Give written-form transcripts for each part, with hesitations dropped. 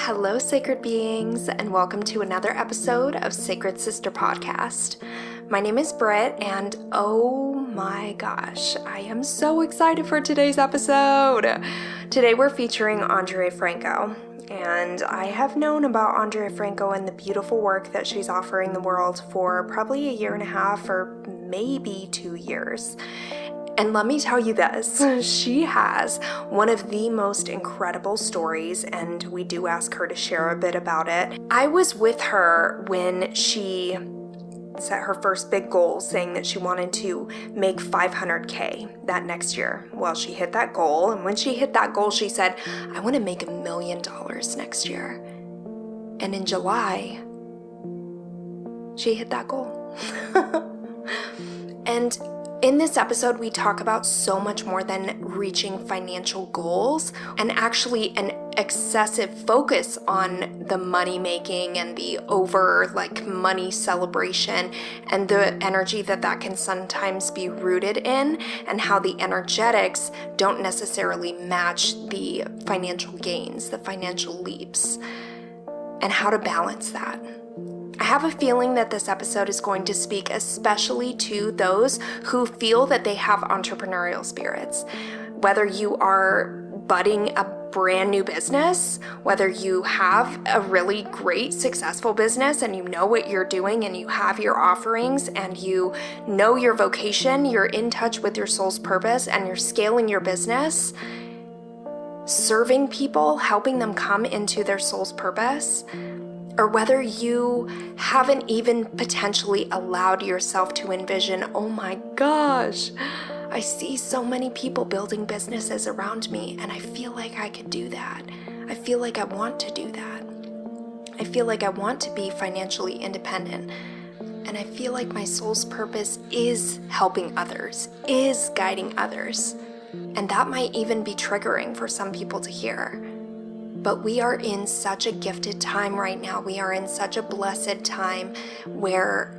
Hello, sacred beings, and welcome to another episode of Sacred Sister Podcast. My name is Britt, and oh my gosh, I am so excited for today's episode. Today we're featuring Andrea Franco, and I have known about Andrea Franco and the beautiful work that she's offering the world for probably a year and a half or maybe 2 years. And let me tell you this, she has one of the most incredible stories, and we do ask her to share a bit about it. I was with her when she set her first big goal, saying that she wanted to make $500K that next year. Well, she hit that goal, and when she hit that goal, she said, I want to make $1 million next year. And in July, she hit that goal. And in this episode, we talk about so much more than reaching financial goals and actually an excessive focus on the money making and the money celebration and the energy that can sometimes be rooted in, and how the energetics don't necessarily match the financial gains, the financial leaps, and how to balance that. I have a feeling that this episode is going to speak especially to those who feel that they have entrepreneurial spirits. Whether you are budding a brand new business, whether you have a really great successful business and you know what you're doing and you have your offerings and you know your vocation, you're in touch with your soul's purpose and you're scaling your business, serving people, helping them come into their soul's purpose, or whether you haven't even potentially allowed yourself to envision, oh my gosh, I see so many people building businesses around me and I feel like I could do that. I feel like I want to do that. I feel like I want to be financially independent. And I feel like my soul's purpose is helping others, is guiding others. And that might even be triggering for some people to hear. But we are in such a gifted time right now. We are in such a blessed time where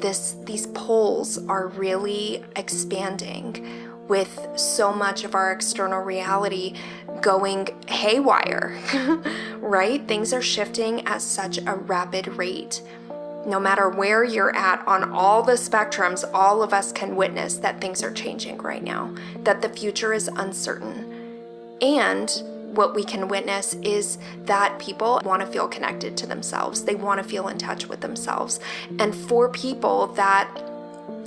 these poles are really expanding, with so much of our external reality going haywire, right? Things are shifting at such a rapid rate. No matter where you're at on all the spectrums, all of us can witness that things are changing right now, that the future is uncertain. And what we can witness is that people want to feel connected to themselves. They want to feel in touch with themselves. And for people that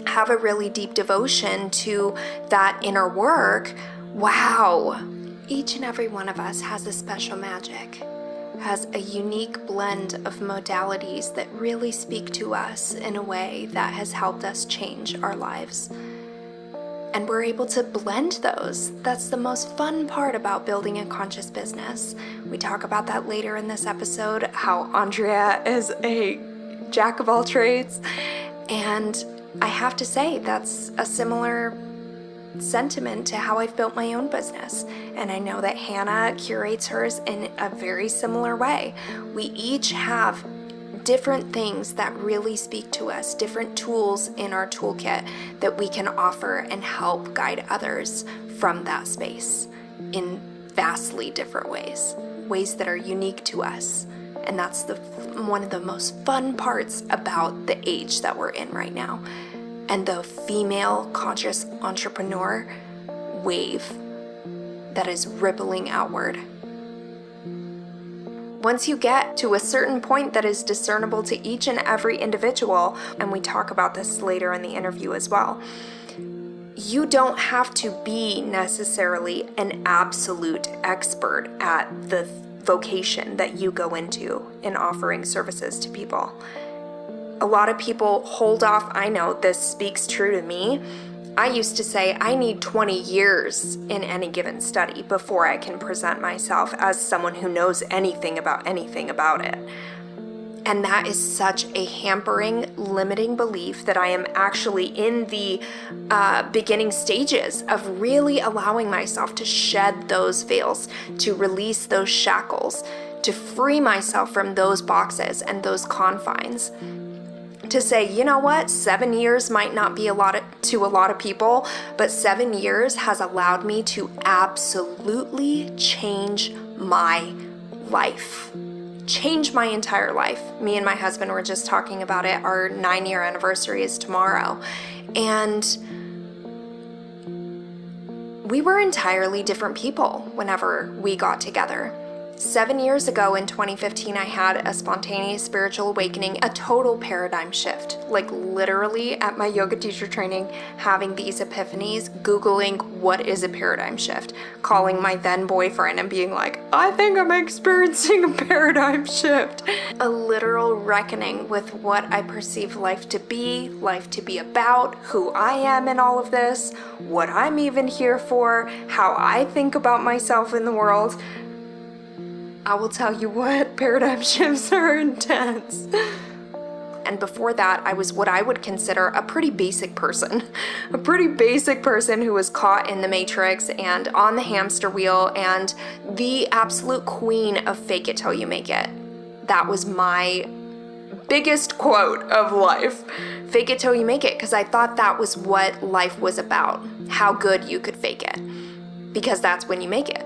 have a really deep devotion to that inner work, wow, each and every one of us has a special magic, has a unique blend of modalities that really speak to us in a way that has helped us change our lives. And we're able to blend those. That's the most fun part about building a conscious business. We talk about that later in this episode, how Andrea is a jack of all trades. And I have to say, that's a similar sentiment to how I've built my own business. And I know that Hannah curates hers in a very similar way. We each have different things that really speak to us, different tools in our toolkit that we can offer and help guide others from that space in vastly different ways that are unique to us. And that's one of the most fun parts about the age that we're in right now, and the female conscious entrepreneur wave that is rippling outward. Once you get to a certain point that is discernible to each and every individual, and we talk about this later in the interview as well, you don't have to be necessarily an absolute expert at the vocation that you go into in offering services to people. A lot of people hold off. I know this speaks true to me. I used to say I need 20 years in any given study before I can present myself as someone who knows anything about it. And that is such a hampering, limiting belief that I am actually in the beginning stages of really allowing myself to shed those veils, to release those shackles, to free myself from those boxes and those confines. To say, you know what, 7 years might not be to a lot of people, but 7 years has allowed me to absolutely change my life. Changed my entire life. Me and my husband were just talking about it. Our 9-year anniversary is tomorrow. And we were entirely different people whenever we got together. 7 years ago in 2015, I had a spontaneous spiritual awakening, a total paradigm shift. Like literally at my yoga teacher training, having these epiphanies, Googling what is a paradigm shift, calling my then boyfriend and being like, I think I'm experiencing a paradigm shift. A literal reckoning with what I perceive life to be about, who I am in all of this, what I'm even here for, how I think about myself in the world. I will tell you what, paradigm shifts are intense. And before that, I was what I would consider a pretty basic person. A pretty basic person who was caught in the matrix and on the hamster wheel and the absolute queen of fake it till you make it. That was my biggest quote of life. Fake it till you make it, because I thought that was what life was about. How good you could fake it. Because that's when you make it.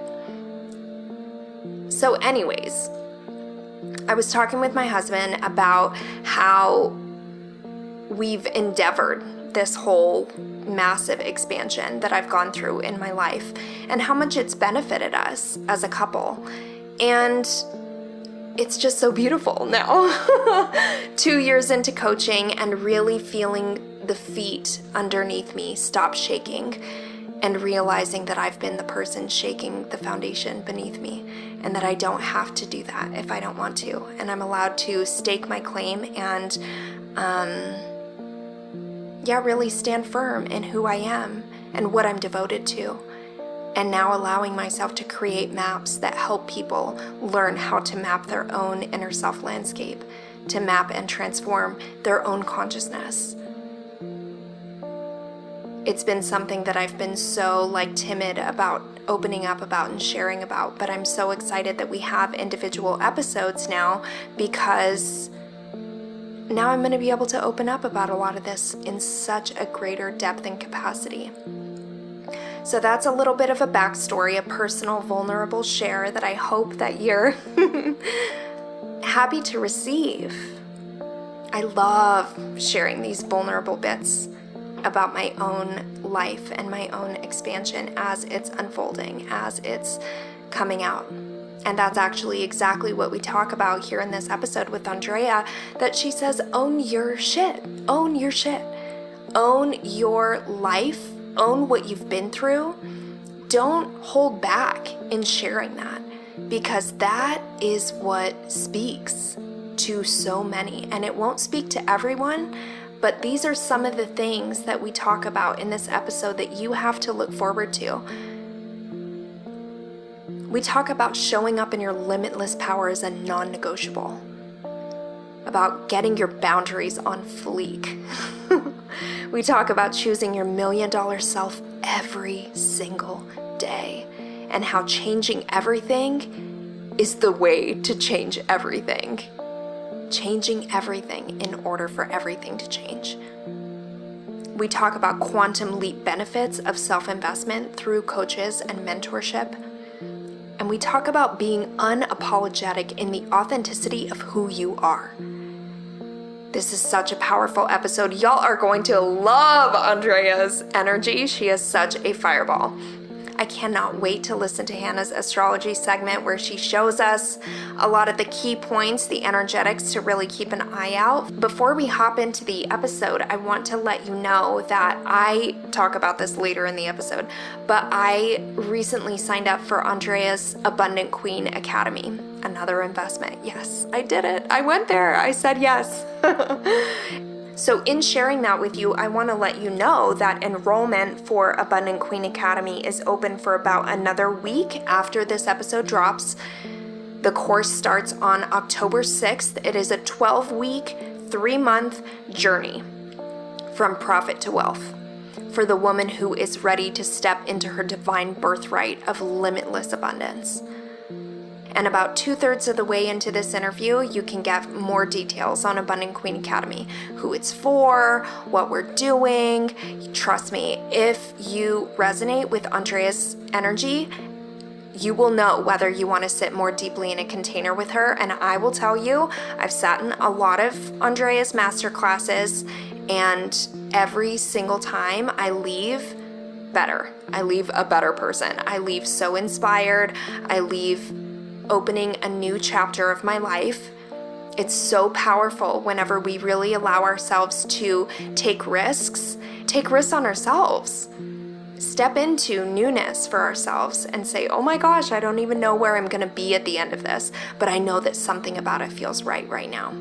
So anyways, I was talking with my husband about how we've endeavored this whole massive expansion that I've gone through in my life and how much it's benefited us as a couple. And it's just so beautiful now. 2 years into coaching and really feeling the feet underneath me stop shaking and realizing that I've been the person shaking the foundation beneath me and that I don't have to do that if I don't want to. And I'm allowed to stake my claim and, really stand firm in who I am and what I'm devoted to. And now allowing myself to create maps that help people learn how to map their own inner self landscape, to map and transform their own consciousness. It's been something that I've been so timid about opening up about and sharing about, but I'm so excited that we have individual episodes now, because now I'm going to be able to open up about a lot of this in such a greater depth and capacity. So that's a little bit of a backstory, a personal, vulnerable share that I hope that you're happy to receive. I love sharing these vulnerable bits about my own life and my own expansion as it's unfolding, as it's coming out. And that's actually exactly what we talk about here in this episode with Andrea, that she says, own your shit, own your shit, own your life, own what you've been through. Don't hold back in sharing that, because that is what speaks to so many, and it won't speak to everyone. But these are some of the things that we talk about in this episode that you have to look forward to. We talk about showing up in your limitless power as a non-negotiable, about getting your boundaries on FLEEK. We talk about choosing your $1 million self every single day, and how changing everything is the way to change everything. Changing everything in order for everything to change. We talk about quantum leap benefits of self-investment through coaches and mentorship. And we talk about being unapologetic in the authenticity of who you are. This is such a powerful episode. Y'all are going to love Andrea's energy. She is such a fireball. I cannot wait to listen to Hannah's astrology segment, where she shows us a lot of the key points, the energetics to really keep an eye out. Before we hop into the episode, I want to let you know that I talk about this later in the episode, but I recently signed up for Andrea's Abundant Queen Academy. Another investment. Yes, I did it. I went there. I said yes. So in sharing that with you, I want to let you know that enrollment for Abundant Queen Academy is open for about another week after this episode drops. The course starts on October 6th. It is a 12-week, 3-month journey from profit to wealth for the woman who is ready to step into her divine birthright of limitless abundance. And about 2/3 of the way into this interview, you can get more details on Abundant Queen Academy, who it's for, what we're doing. Trust me, if you resonate with Andrea's energy, you will know whether you want to sit more deeply in a container with her. And I will tell you, I've sat in a lot of Andrea's masterclasses, and every single time I leave better. I leave a better person. I leave so inspired. I leave opening a new chapter of my life. It's so powerful whenever we really allow ourselves to take risks on ourselves. Step into newness for ourselves and say, oh my gosh, I don't even know where I'm going to be at the end of this, but I know that something about it feels right now.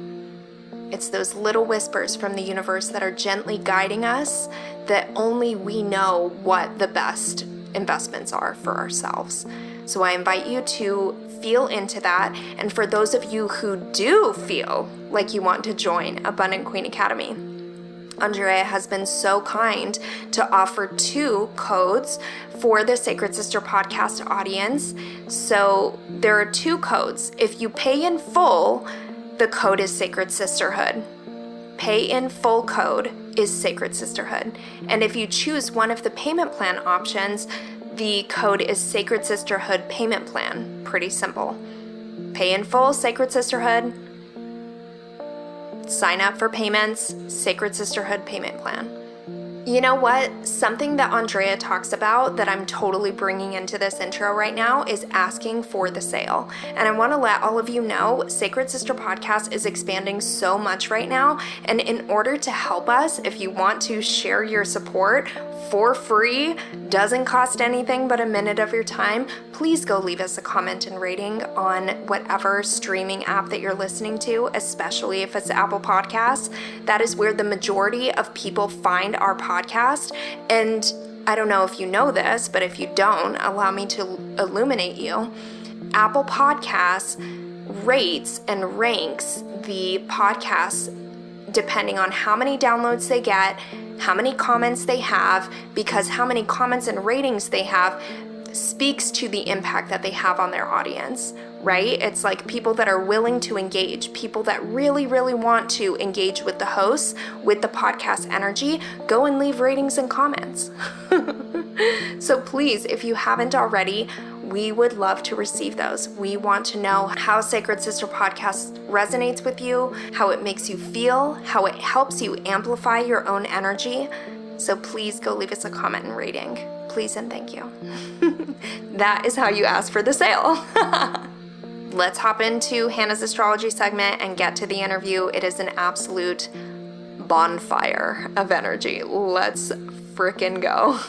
It's those little whispers from the universe that are gently guiding us, that only we know what the best investments are for ourselves. So I invite you to feel into that. And for those of you who do feel like you want to join Abundant Queen Academy, Andrea has been so kind to offer 2 codes for the Sacred Sister podcast audience. So there are 2 codes. If you pay in full, the code is Sacred Sisterhood. Pay in full code is Sacred Sisterhood. And if you choose one of the payment plan options, the code is Sacred Sisterhood Payment Plan. Pretty simple. Pay in full, Sacred Sisterhood. Sign up for payments, Sacred Sisterhood Payment Plan. You know what? Something that Andrea talks about that I'm totally bringing into this intro right now is asking for the sale. And I want to let all of you know, Sacred Sister Podcast is expanding so much right now. And in order to help us, if you want to share your support for free, doesn't cost anything but a minute of your time, please go leave us a comment and rating on whatever streaming app that you're listening to, especially if it's Apple Podcasts. That is where the majority of people find our podcast. And I don't know if you know this, but if you don't, allow me to illuminate you. Apple Podcasts rates and ranks the podcasts depending on how many downloads they get, how many comments they have, because how many comments and ratings they have speaks to the impact that they have on their audience, right? It's like people that are willing to engage, people that really, really want to engage with the hosts, with the podcast energy, go and leave ratings and comments. So please, if you haven't already, we would love to receive those. We want to know how Sacred Sister Podcast resonates with you, how it makes you feel, how it helps you amplify your own energy. So please go leave us a comment and rating. Please and thank you. That is how you ask for the sale. Let's hop into Hannah's astrology segment and get to the interview. It is an absolute bonfire of energy. Let's frickin' go.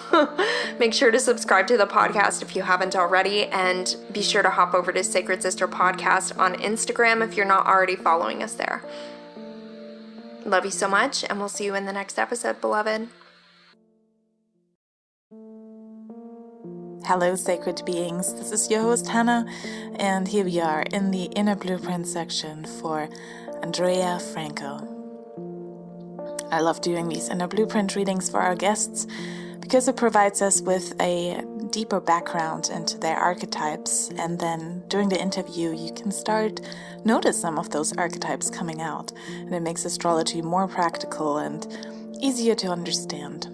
Make sure to subscribe to the podcast if you haven't already, and be sure to hop over to Sacred Sister Podcast on Instagram if you're not already following us there. Love you so much, and we'll see you in the next episode, beloved. Hello, sacred beings. This is your host, Hannah, and here we are in the Inner Blueprint section for Andrea Franco. I love doing these Inner Blueprint readings for our guests because it provides us with a deeper background into their archetypes, and then during the interview you can start notice some of those archetypes coming out, and it makes astrology more practical and easier to understand.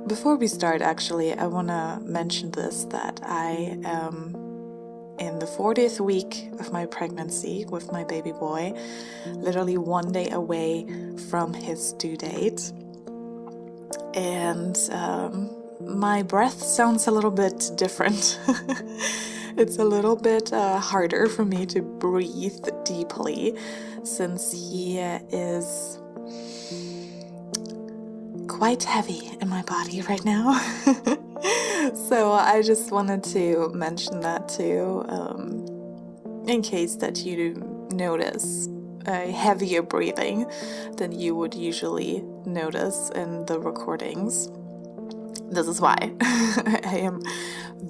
Before we start, actually, I want to mention this, that I am in the 40th week of my pregnancy with my baby boy, literally one day away from his due date. And my breath sounds a little bit different. It's a little bit harder for me to breathe deeply since he is quite heavy in my body right now. So I just wanted to mention that too, in case that you notice a heavier breathing than you would usually notice in the recordings. This is why. I am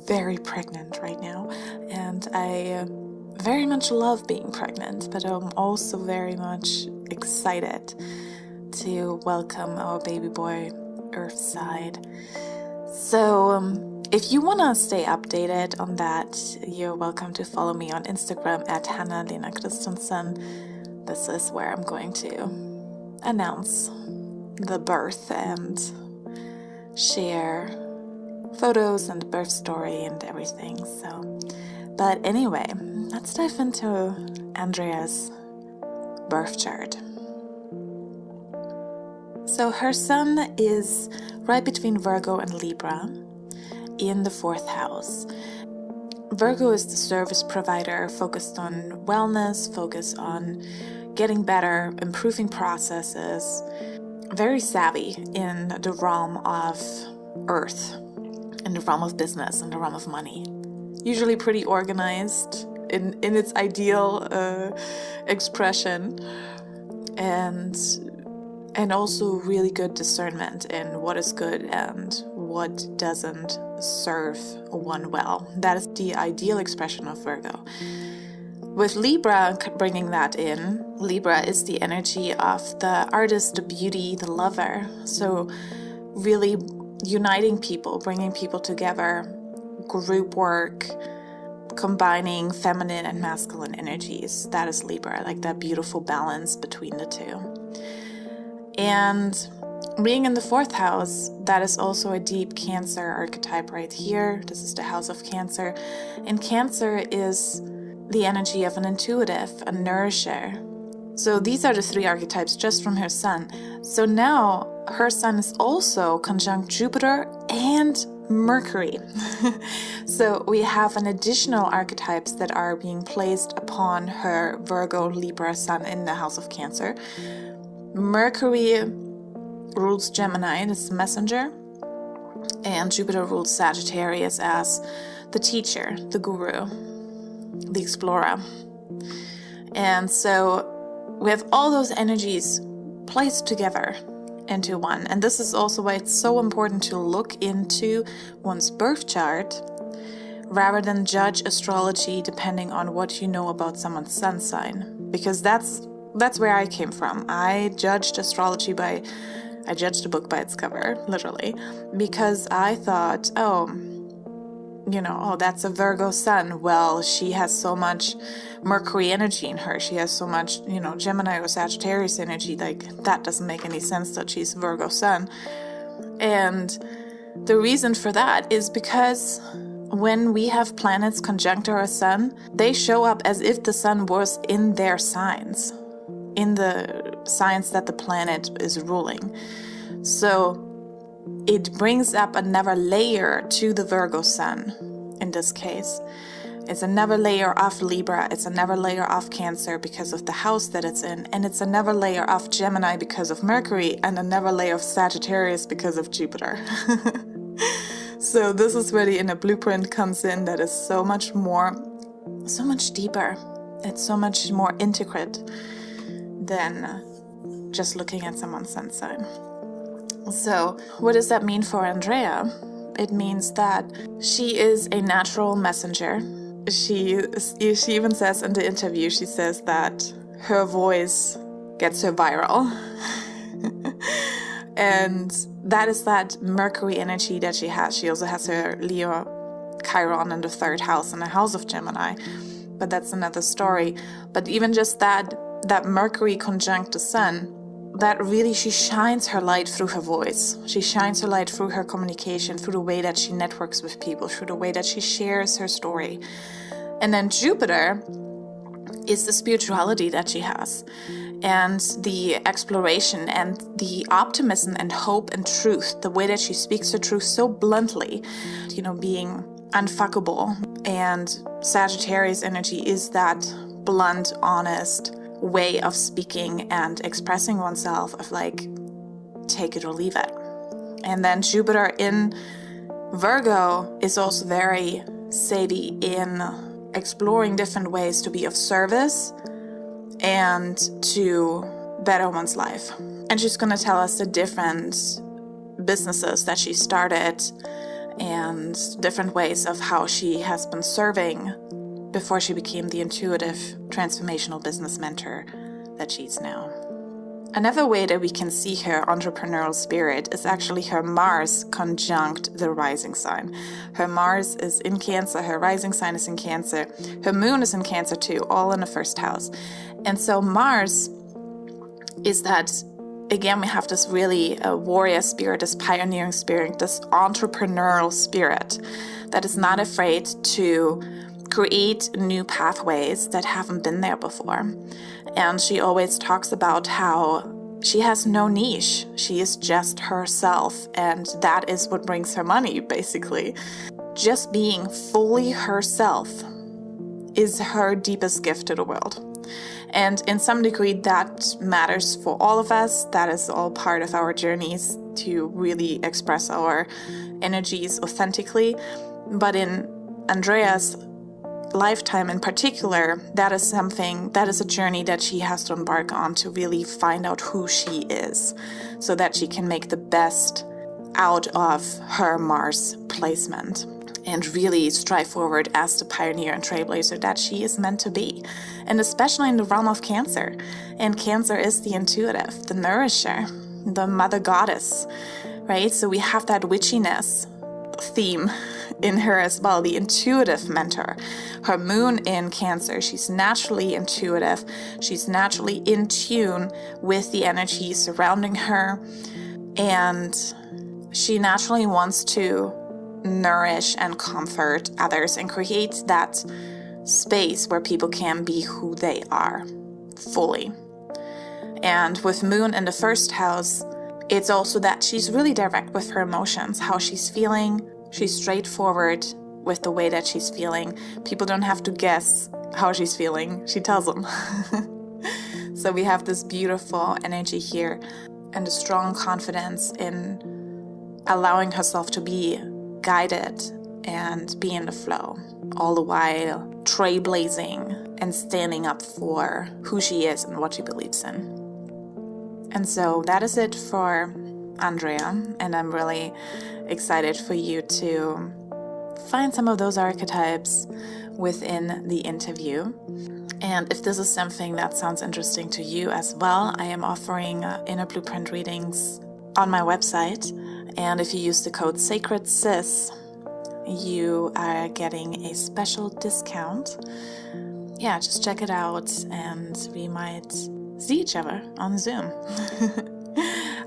very pregnant right now, and I very much love being pregnant, but I'm also very much excited to welcome our baby boy Earthside. So if you want to stay updated on that, you're welcome to follow me on Instagram at Hanna Lena Christensen. This is where I'm going to announce the birth and share photos and the birth story and everything. So, but anyway, let's dive into Andrea's birth chart. So her sun is right between Virgo and Libra in the 4th house. Virgo is the service provider, focused on wellness, focused on getting better, improving processes, very savvy in the realm of earth, in the realm of business, in the realm of money. Usually pretty organized in its ideal expression, and also really good discernment in what is good and what doesn't serve one well. That is the ideal expression of Virgo. With Libra bringing that in, Libra is the energy of the artist, the beauty, the lover. So really uniting people, bringing people together, group work, combining feminine and masculine energies. That is Libra, like that beautiful balance between the two. And being in the 4th house, that is also a deep Cancer archetype right here. This is the house of Cancer. And Cancer is the energy of an intuitive, a nourisher. So these are the 3 archetypes just from her sun. So now her sun is also conjunct Jupiter and Mercury. So we have an additional archetypes that are being placed upon her Virgo Libra sun in the house of Cancer. Mercury rules Gemini, this messenger, and Jupiter rules Sagittarius as the teacher, the guru, the explorer. And so we have all those energies placed together into one. And this is also why it's so important to look into one's birth chart rather than judge astrology depending on what you know about someone's sun sign. Because that's where I came from. I judged astrology I judged a book by its cover, literally, because I thought, that's a Virgo sun. Well, she has so much Mercury energy in her. She has so much, Gemini or Sagittarius energy. Like, that doesn't make any sense that she's Virgo sun. And the reason for that is because when we have planets conjunct our sun, they show up as if the sun was in their signs, in the signs that the planet is ruling. So it brings up another layer to the Virgo sun in this case. It's another layer of Libra, it's another layer of Cancer because of the house that it's in, and it's another layer of Gemini because of Mercury, and another layer of Sagittarius because of Jupiter. So this is where the inner blueprint comes in, that is so much deeper. It's so much more intricate than just looking at someone's sun sign. So what does that mean for Andrea? It means that she is a natural messenger. She even says in the interview, she says that her voice gets her viral. And that is that Mercury energy that she has. She also has her Leo Chiron in the 3rd house in the house of Gemini. But that's another story. But even just that Mercury conjunct the sun, that really she shines her light through her voice. She shines her light through her communication, through the way that she networks with people, through the way that she shares her story. And then Jupiter is the spirituality that she has, and the exploration and the optimism and hope and truth, the way that she speaks her truth so bluntly, being unfuckable. And Sagittarius energy is that blunt, honest way of speaking and expressing oneself, of like, take it or leave it. And then Jupiter in Virgo is also very savvy in exploring different ways to be of service and to better one's life. And she's going to tell us the different businesses that she started and different ways of how she has been serving before she became the intuitive, transformational business mentor that she is now. Another way that we can see her entrepreneurial spirit is actually her Mars conjunct the rising sign. Her Mars is in Cancer, her rising sign is in Cancer, her moon is in Cancer too, all in the 1st house. And so Mars is that again, we have this really warrior spirit, this pioneering spirit, this entrepreneurial spirit that is not afraid to create new pathways that haven't been there before. And she always talks about how she has no niche. She is just herself, and that is what brings her money, basically. Just being fully herself is her deepest gift to the world. And in some degree, that matters for all of us. That is all part of our journeys to really express our energies authentically. But in Andrea's lifetime in particular, that is a journey that she has to embark on to really find out who she is, so that she can make the best out of her Mars placement and really strive forward as the pioneer and trailblazer that she is meant to be. And especially in the realm of Cancer. And Cancer is the intuitive, the nourisher, the mother goddess, right? So we have that witchiness theme in her as well, the intuitive mentor. Her moon in Cancer, she's naturally intuitive. She's naturally in tune with the energy surrounding her. And she naturally wants to nourish and comfort others and create that space where people can be who they are fully. And with Moon in the first house, it's also that she's really direct with her emotions, how she's feeling. She's straightforward with the way that she's feeling. People don't have to guess how she's feeling. She tells them. So we have this beautiful energy here and a strong confidence in allowing herself to be guided and be in the flow, all the while trailblazing and standing up for who she is and what she believes in. And so that is it for Andrea, and I'm really excited for you to find some of those archetypes within the interview. And if this is something that sounds interesting to you as well, I am offering inner blueprint readings on my website. And if you use the code SACREDSIS, you are getting a special discount. Yeah, just check it out and we might see each other on Zoom.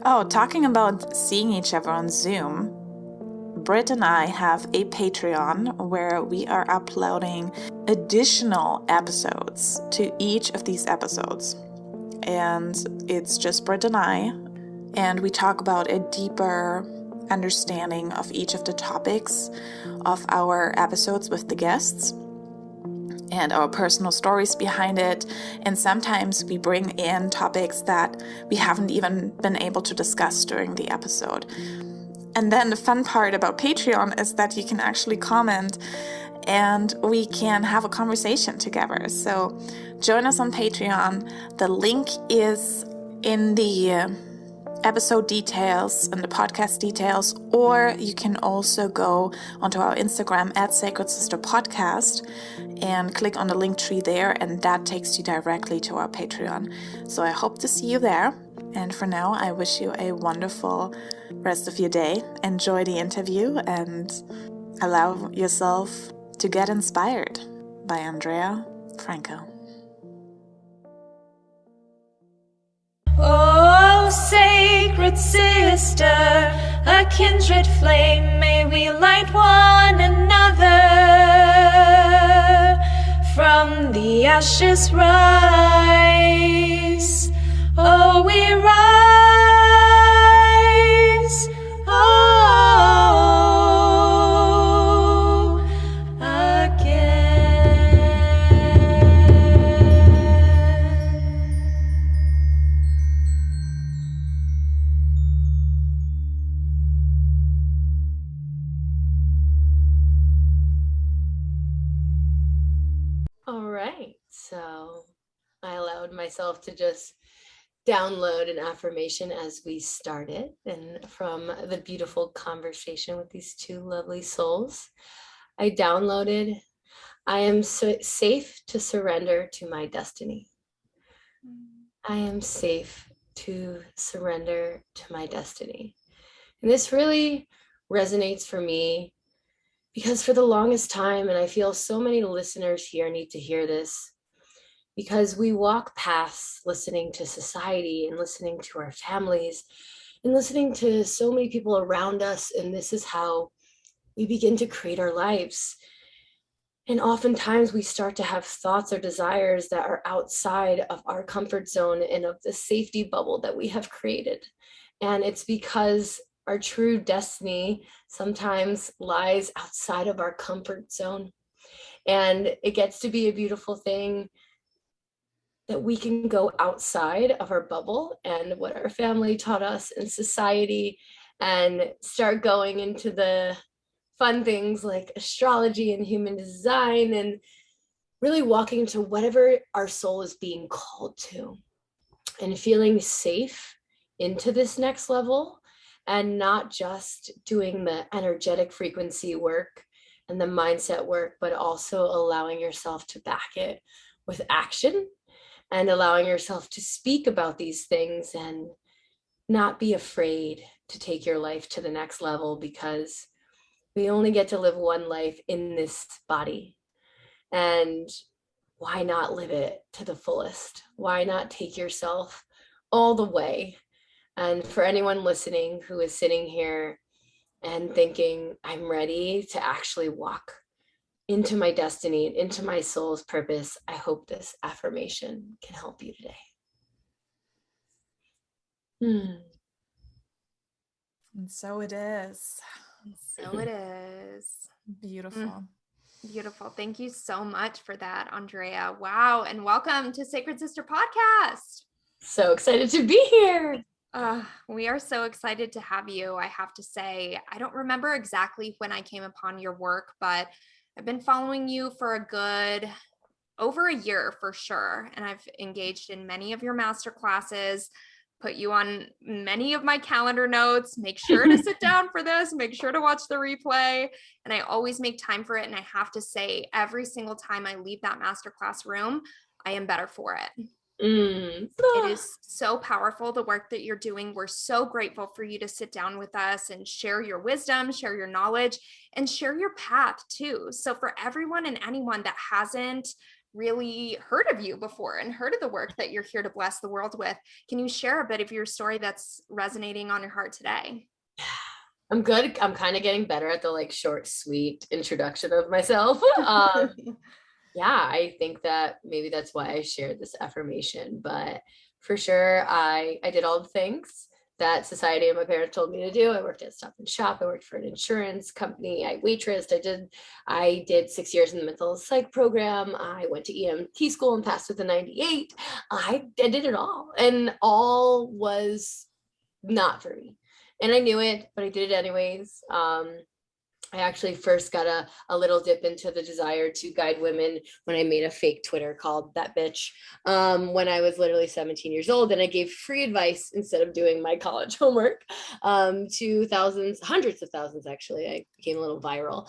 Oh, talking about seeing each other on Zoom, Britt and I have a Patreon where we are uploading additional episodes to each of these episodes. And it's just Britt and I, and we talk about a deeper understanding of each of the topics of our episodes with the guests and our personal stories behind it. And sometimes we bring in topics that we haven't even been able to discuss during the episode. And then the fun part about Patreon is that you can actually comment and we can have a conversation together. So join us on Patreon. The link is in the episode details and the podcast details, or you can also go onto our Instagram at Sacred Sister Podcast and click on the link tree there, and that takes you directly to our Patreon. So I hope to see you there. And for now, I wish you a wonderful rest of your day. Enjoy the interview and allow yourself to get inspired by Andrea Franco. Oh, sacred sister, a kindred flame, may we light one another. From the ashes rise, oh, we rise, oh, again. All right, so I allowed myself to just download an affirmation as we started, and from the beautiful conversation with these two lovely souls, I downloaded, I am safe to surrender to my destiny. I am safe to surrender to my destiny. And this really resonates for me because for the longest time, and I feel so many listeners here need to hear this, because we walk past listening to society and listening to our families and listening to so many people around us. And this is how we begin to create our lives. And oftentimes we start to have thoughts or desires that are outside of our comfort zone and of the safety bubble that we have created. And it's because our true destiny sometimes lies outside of our comfort zone. And it gets to be a beautiful thing that we can go outside of our bubble and what our family taught us in society and start going into the fun things like astrology and human design and really walking into whatever our soul is being called to and feeling safe into this next level, and not just doing the energetic frequency work and the mindset work, but also allowing yourself to back it with action and allowing yourself to speak about these things and not be afraid to take your life to the next level, because we only get to live one life in this body. And why not live it to the fullest? Why not take yourself all the way? And for anyone listening who is sitting here and thinking, I'm ready to actually walk into my destiny and into my soul's purpose, I hope this affirmation can help you today. And so it is. So it is. Beautiful. Beautiful. Thank you so much for that, Andrea. Wow. And welcome to Sacred Sister Podcast. So excited to be here. We are so excited to have you. I have to say, I don't remember exactly when I came upon your work, but I've been following you for a good over a year for sure. And I've engaged in many of your master classes, put you on many of my calendar notes, make sure to sit down for this, make sure to watch the replay. And I always make time for it. And I have to say, every single time I leave that masterclass room, I am better for it. It is so powerful, the work that you're doing. We're so grateful for you to sit down with us and share your wisdom, share your knowledge, and share your path too. So for everyone and anyone that hasn't really heard of you before and heard of the work that you're here to bless the world with, can you share a bit of your story that's resonating on your heart today? I'm good. I'm kind of getting better at the short, sweet introduction of myself. Yeah, I think that maybe that's why I shared this affirmation, but for sure, I did all the things that society and my parents told me to do. I worked at Stop and Shop. I worked for an insurance company. I waitressed. I did 6 years in the mental psych program. I went to EMT school and passed with a 98. I did it all, and all was not for me. And I knew it, but I did it anyways. I actually first got a little dip into the desire to guide women when I made a fake Twitter called That Bitch when I was literally 17 years old. And I gave free advice instead of doing my college homework to thousands, hundreds of thousands, actually. I became a little viral.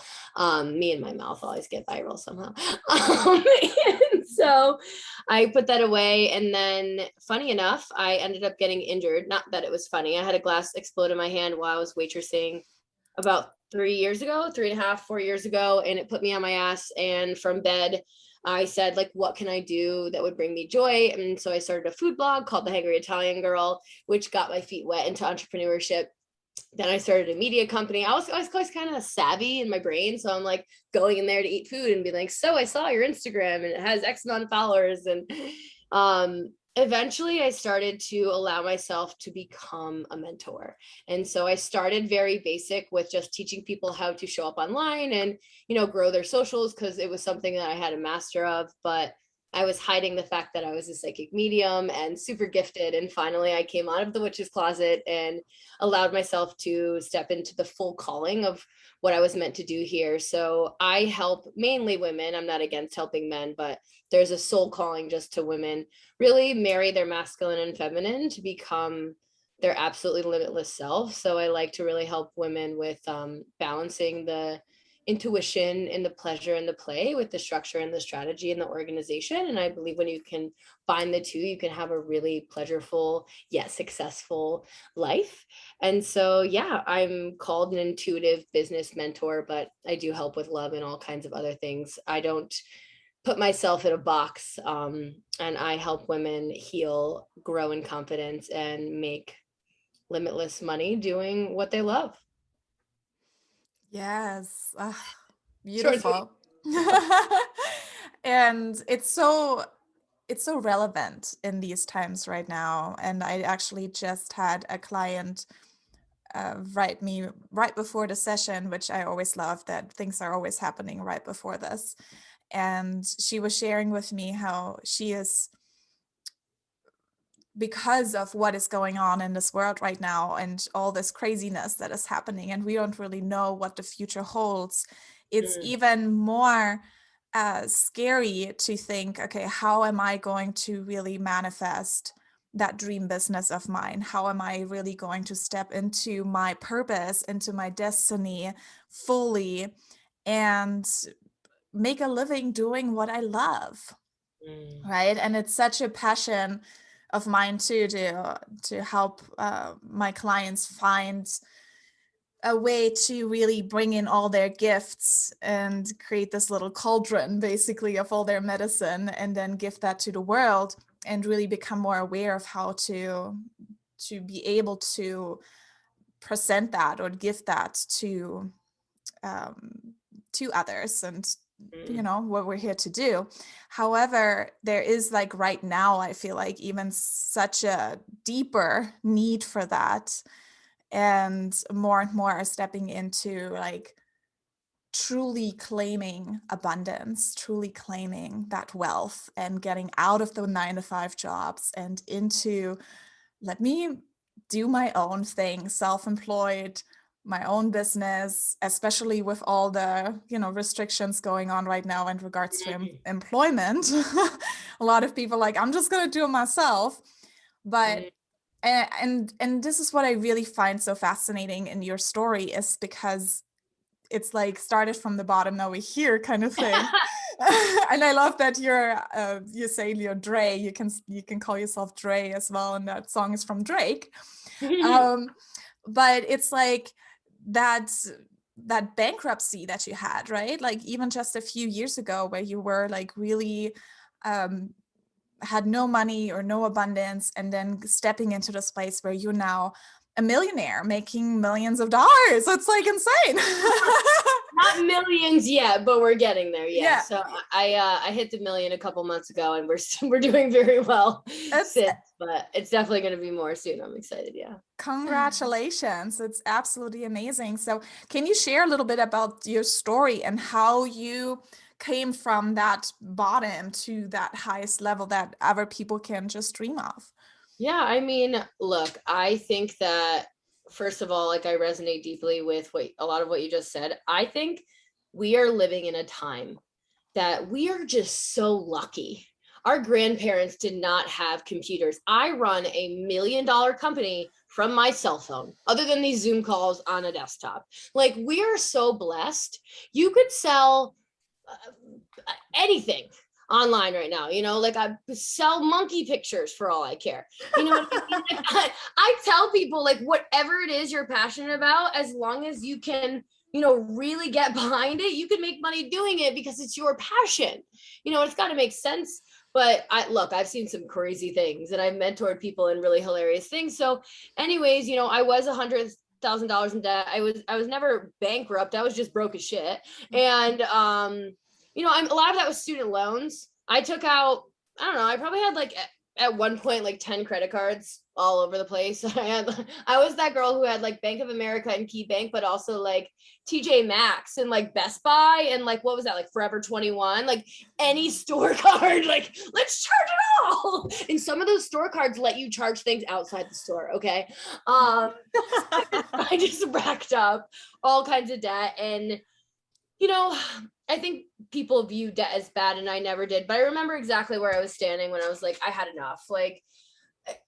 Me and my mouth always get viral somehow. And so I put that away. And then funny enough, I ended up getting injured. Not that it was funny. I had a glass explode in my hand while I was waitressing about 3 years ago, 3.5, 4 years ago. And it put me on my ass. And from bed, I said, what can I do that would bring me joy? And so I started a food blog called The Hangry Italian Girl, which got my feet wet into entrepreneurship. Then I started a media company. I was kind of savvy in my brain. So I'm going in there to eat food and be like, so I saw your Instagram and it has X amount of followers. And eventually I started to allow myself to become a mentor. And so I started very basic with just teaching people how to show up online and, grow their socials, because it was something that I had a master of, but I was hiding the fact that I was a psychic medium and super gifted. And finally I came out of the witch's closet and allowed myself to step into the full calling of what I was meant to do here. So I help mainly women. I'm not against helping men, but there's a soul calling just to women really marry their masculine and feminine to become their absolutely limitless self. So I like to really help women with balancing the intuition and the pleasure and the play with the structure and the strategy and the organization. And I believe when you can find the two, you can have a really pleasureful yet successful life. And so, yeah, I'm called an intuitive business mentor, but I do help with love and all kinds of other things. I don't put myself in a box, and I help women heal, grow in confidence, and make limitless money doing what they love. Yes. Short and sweet. Beautiful. And it's so relevant in these times right now. And I actually just had a client write me right before the session, which I always love, that things are always happening right before this. And she was sharing with me how she is, because of what is going on in this world right now and all this craziness that is happening, and we don't really know what the future holds, it's even more scary to think, okay, how am I going to really manifest that dream business of mine? How am I really going to step into my purpose, into my destiny fully, and make a living doing what I love? Right. And it's such a passion of mine too, to help my clients find a way to really bring in all their gifts and create this little cauldron basically of all their medicine, and then give that to the world, and really become more aware of how to be able to present that or give that to others, and what we're here to do. However, there is, like, right now, I feel like even such a deeper need for that, and more are stepping into, like, truly claiming abundance, truly claiming that wealth, and getting out of the 9-to-5 jobs and into, let me do my own thing, self-employed, my own business, especially with all the restrictions going on right now in regards to employment. A lot of people like, I'm just going to do it myself. But and this is what I really find so fascinating in your story, is because it's like started from the bottom, now we're here kind of thing. And I love that you say you're Dre. You can call yourself Dre as well, and that song is from Drake. But it's like that bankruptcy that you had, right? Like, even just a few years ago, where you were like really had no money or no abundance, and then stepping into this place where you're now a millionaire making millions of dollars. It's like insane. Not millions yet, but we're getting there. Yeah. So I hit the million a couple months ago, and we're doing very well since, but it's definitely going to be more soon. I'm excited. Yeah. Congratulations. It's absolutely amazing. So can you share a little bit about your story and how you came from that bottom to that highest level that other people can just dream of? Yeah, I mean, look, I think that, first of all, like, I resonate deeply with a lot of what you just said. I think we are living in a time that we are just so lucky. Our grandparents did not have computers. I run $1 million company from my cell phone, other than these Zoom calls on a desktop. Like, we are so blessed. You could sell anything online right now, like, I sell monkey pictures for all I care. You know what I mean? Like, I tell people, like, whatever it is you're passionate about, as long as you can, really get behind it, you can make money doing it because it's your passion. It's got to make sense. But I've seen some crazy things, and I've mentored people in really hilarious things. So anyways, I was $100,000 in debt. I was never bankrupt. I was just broke as shit. And a lot of that was student loans. I took out, I don't know, I probably had like at one point like 10 credit cards all over the place. I was that girl who had like Bank of America and Key Bank, but also like TJ Maxx and like Best Buy and like, what was that, like Forever 21, like any store card, like, let's charge it all. And some of those store cards let you charge things outside the store. Okay. I just racked up all kinds of debt. And I think people view debt as bad, and I never did, but I remember exactly where I was standing when I was like, I had enough. Like,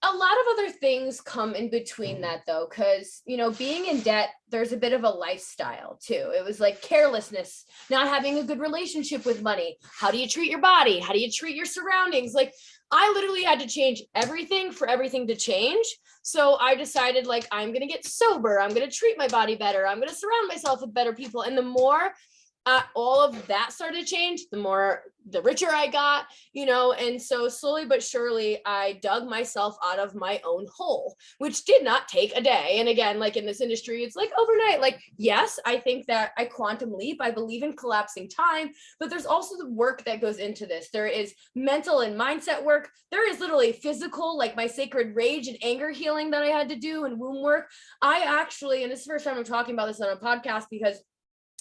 a lot of other things come in between that though, because being in debt, there's a bit of a lifestyle too. It was like carelessness, not having a good relationship with money. How do you treat your body? How do you treat your surroundings? Like, I literally had to change everything for everything to change. So I decided, like, I'm gonna get sober, I'm gonna treat my body better, I'm gonna surround myself with better people. And the more all of that started to change, the richer I got, and so slowly but surely I dug myself out of my own hole, which did not take a day. And again, like in this industry, it's like overnight. Like, yes, I think that I quantum leap. I believe in collapsing time, but there's also the work that goes into this. There is mental and mindset work. There is literally physical, like my sacred rage and anger healing that I had to do and womb work. I actually, and this is the first time I'm talking about this on a podcast because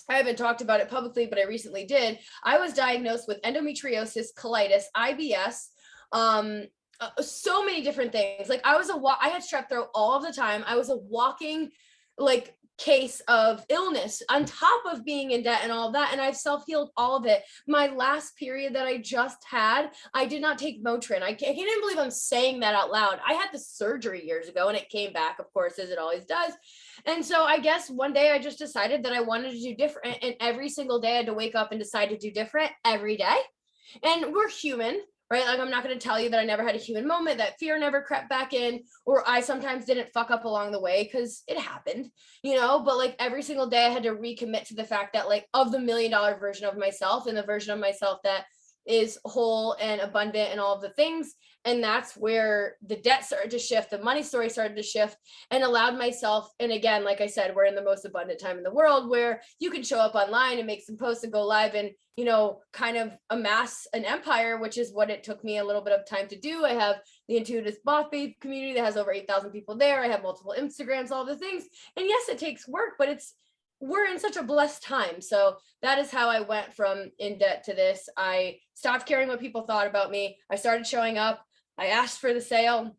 I haven't talked about it publicly, but I recently did. I was diagnosed with endometriosis, colitis, IBS, so many different things. Like I had strep throat all of the time. I was a walking like case of illness on top of being in debt and all of that. And I've self-healed all of it. My last period that I just had, I did not take Motrin. I can't even believe I'm saying that out loud. I had the surgery years ago and it came back, of course, as it always does. And so I guess one day I just decided that I wanted to do different. And every single day I had to wake up and decide to do different every day. And we're human, right? Like I'm not going to tell you that I never had a human moment, that fear never crept back in, or I sometimes didn't fuck up along the way because it happened, but like every single day I had to recommit to the fact that like of the $1 million version of myself and the version of myself that is whole and abundant and all of the things. And that's where the debt started to shift, the money story started to shift, and allowed myself. And again, like I said, we're in the most abundant time in the world where you can show up online and make some posts and go live and, kind of amass an empire, which is what it took me a little bit of time to do. I have the Intuitive Boss Babe community that has over 8,000 people there. I have multiple Instagrams, all the things. And yes, it takes work, but we're in such a blessed time. So that is how I went from in debt to this. I stopped caring what people thought about me. I started showing up. I asked for the sale,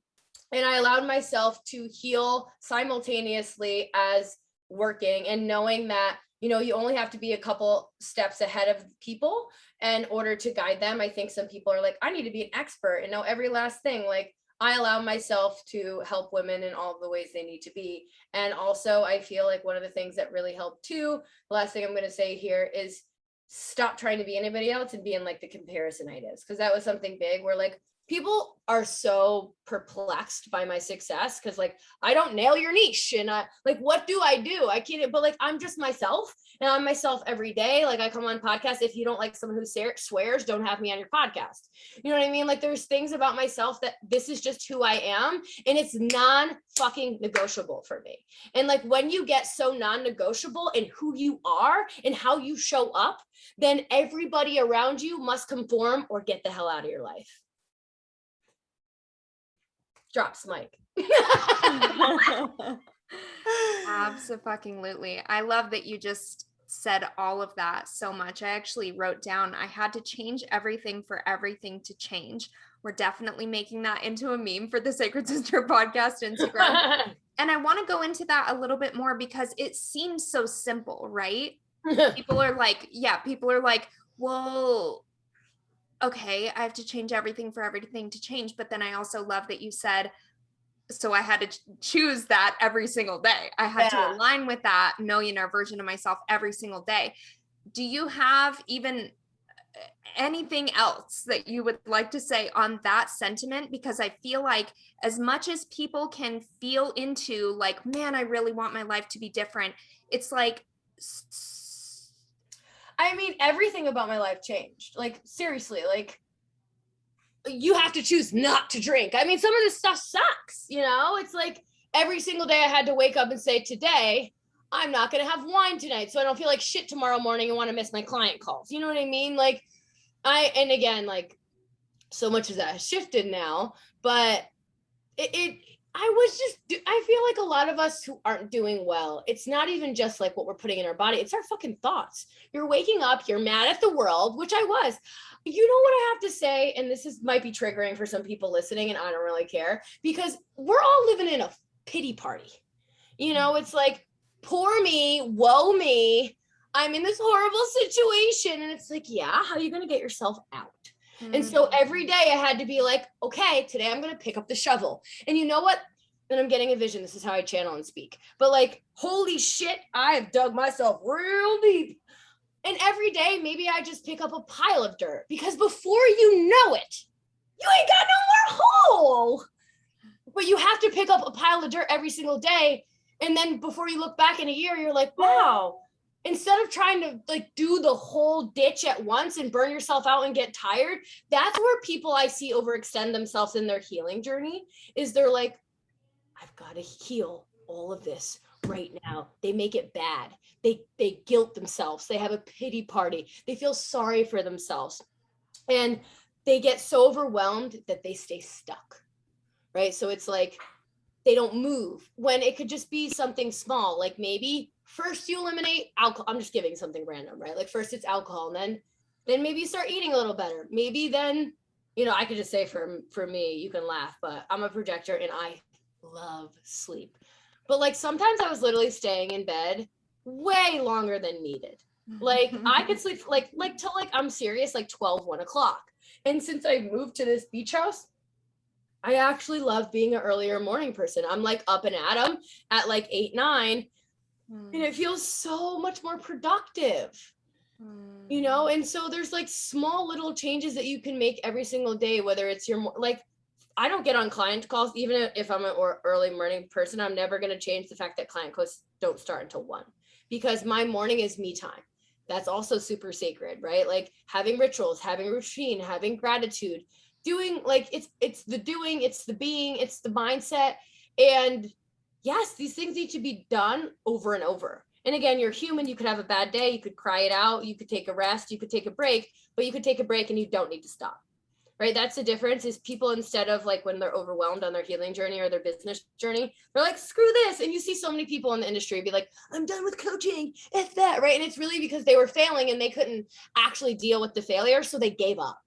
and I allowed myself to heal simultaneously as working and knowing that, you only have to be a couple steps ahead of people in order to guide them. I think some people are like, I need to be an expert and know every last thing. Like I allow myself to help women in all of the ways they need to be. And also I feel like one of the things that really helped too, the last thing I'm going to say here is stop trying to be anybody else and be in like the comparisonitis. Because that was something big where like people are so perplexed by my success because like I don't nail your niche and like what do I do? I can't, but like I'm just myself and I'm myself every day. Like I come on podcasts. If you don't like someone who swears, don't have me on your podcast. You know what I mean? Like there's things about myself that this is just who I am, and it's non-fucking negotiable for me. And like when you get so non-negotiable in who you are and how you show up, then everybody around you must conform or get the hell out of your life. Drops mic. Absolutely. I love that you just said all of that so much. I actually wrote down, I had to change everything for everything to change. We're definitely making that into a meme for the Sacred Sister podcast Instagram. And I want to go into that a little bit more because it seems so simple, right? People are like, well, okay, I have to change everything for everything to change. But then I also love that you said, so I had to choose that every single day. I had to align with that millionaire version of myself every single day. Do you have even anything else that you would like to say on that sentiment? Because I feel like as much as people can feel into like, man, I really want my life to be different. It's like, I mean, everything about my life changed. Like, seriously, like, you have to choose not to drink. I mean, some of this stuff sucks, It's like every single day I had to wake up and say, today, I'm not going to have wine tonight, so I don't feel like shit tomorrow morning and want to miss my client calls. You know what I mean? Like, and again, like, so much of that has shifted now, but I feel like a lot of us who aren't doing well, it's not even just like what we're putting in our body, it's our fucking thoughts. You're waking up, you're mad at the world, which I was. You know what I have to say, and might be triggering for some people listening, and I don't really care, because we're all living in a pity party. It's like, poor me, woe me, I'm in this horrible situation, and it's like, yeah, how are you going to get yourself out? And so every day I had to be like, okay, today I'm going to pick up the shovel. And you know what? And I'm getting a vision. This is how I channel and speak. But like, holy shit, I have dug myself real deep. And every day, maybe I just pick up a pile of dirt, because before you know it, you ain't got no more hole. But you have to pick up a pile of dirt every single day. And then before you look back in a year, you're like, wow, instead of trying to like do the whole ditch at once and burn yourself out and get tired, that's where people I see overextend themselves in their healing journey. Is they're like, I've got to heal all of this right now. They make it bad. They guilt themselves. They have a pity party. They feel sorry for themselves. And they get so overwhelmed that they stay stuck. Right? So it's like they don't move when it could just be something small. Like maybe first you eliminate alcohol. I'm just giving something random, right? Like first it's alcohol, and then maybe you start eating a little better. Maybe then, you know, I could just say for me, you can laugh, but I'm a projector and I love sleep. But like sometimes I was literally staying in bed way longer than needed. Like I could sleep like till like, I'm serious, like 12, 1 o'clock. And since I moved to this beach house, I actually love being an earlier morning person. I'm like up and at 'em at like 8, 9, and it feels so much more productive, you know? And so there's like small little changes that you can make every single day, whether it's your, like, I don't get on client calls, even if I'm an early morning person. I'm never going to change the fact that client calls don't start until 1, because my morning is me time. That's also super sacred, right? Like having rituals, having routine, having gratitude, doing, like it's the doing, it's the being, it's the mindset. And yes, these things need to be done over and over. And again, you're human. You could have a bad day. You could cry it out. You could take a rest. You could take a break, but you could take a break and you don't need to stop. Right? That's the difference. Is people, instead of like when they're overwhelmed on their healing journey or their business journey, they're like, screw this. And you see so many people in the industry be like, I'm done with coaching, if that, right? And it's really because they were failing and they couldn't actually deal with the failure. So they gave up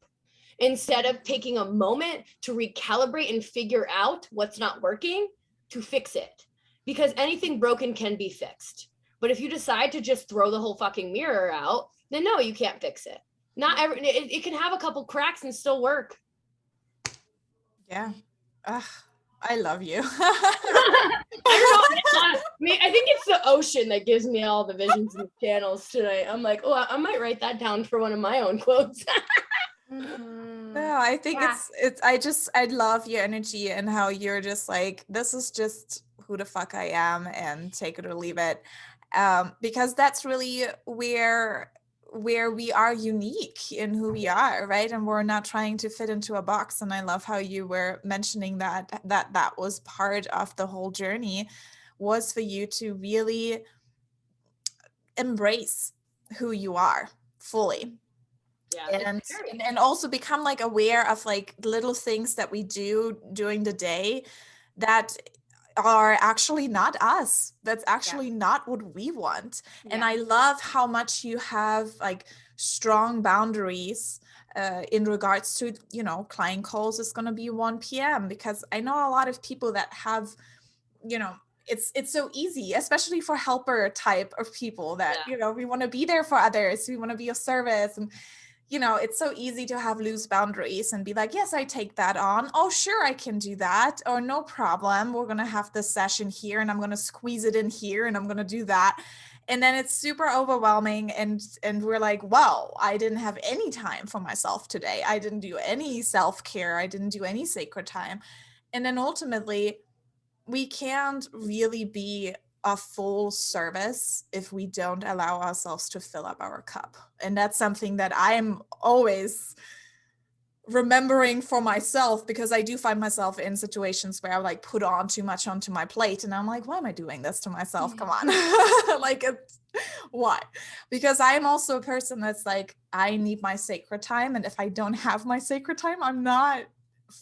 instead of taking a moment to recalibrate and figure out what's not working to fix it. Because anything broken can be fixed. But if you decide to just throw the whole fucking mirror out, then no, you can't fix it. Not every, it can have a couple cracks and still work. Yeah. I love you. I don't know. I think it's the ocean that gives me all the visions and channels tonight. I'm like, oh, I might write that down for one of my own quotes. No, I think I love your energy and how you're just like, this is just who the fuck I am and take it or leave it. Because that's really where we are unique in who we are, right? And we're not trying to fit into a box. And I love how you were mentioning that was part of the whole journey, was for you to really embrace who you are fully. Yeah, and also become like aware of like little things that we do during the day that are actually not us. That's actually not what we want. And I love how much you have like strong boundaries in regards to, you know, client calls is going to be 1 p.m. because I know a lot of people that have, you know, it's so easy, especially for helper type of people that, you know, we want to be there for others. We want to be of service. And you know, it's so easy to have loose boundaries and be like, yes, I take that on. Oh, sure, I can do that. Or no problem. We're going to have this session here and I'm going to squeeze it in here and I'm going to do that. And then it's super overwhelming. And we're like, wow, I didn't have any time for myself today. I didn't do any self-care. I didn't do any sacred time. And then ultimately, we can't really be a full service if we don't allow ourselves to fill up our cup. And that's something that I'm always remembering for myself, because I do find myself in situations where I like put on too much onto my plate and I'm like, why am I doing this to myself? Come on. Like, why? Because I'm also a person that's like, I need my sacred time. And if I don't have my sacred time, I'm not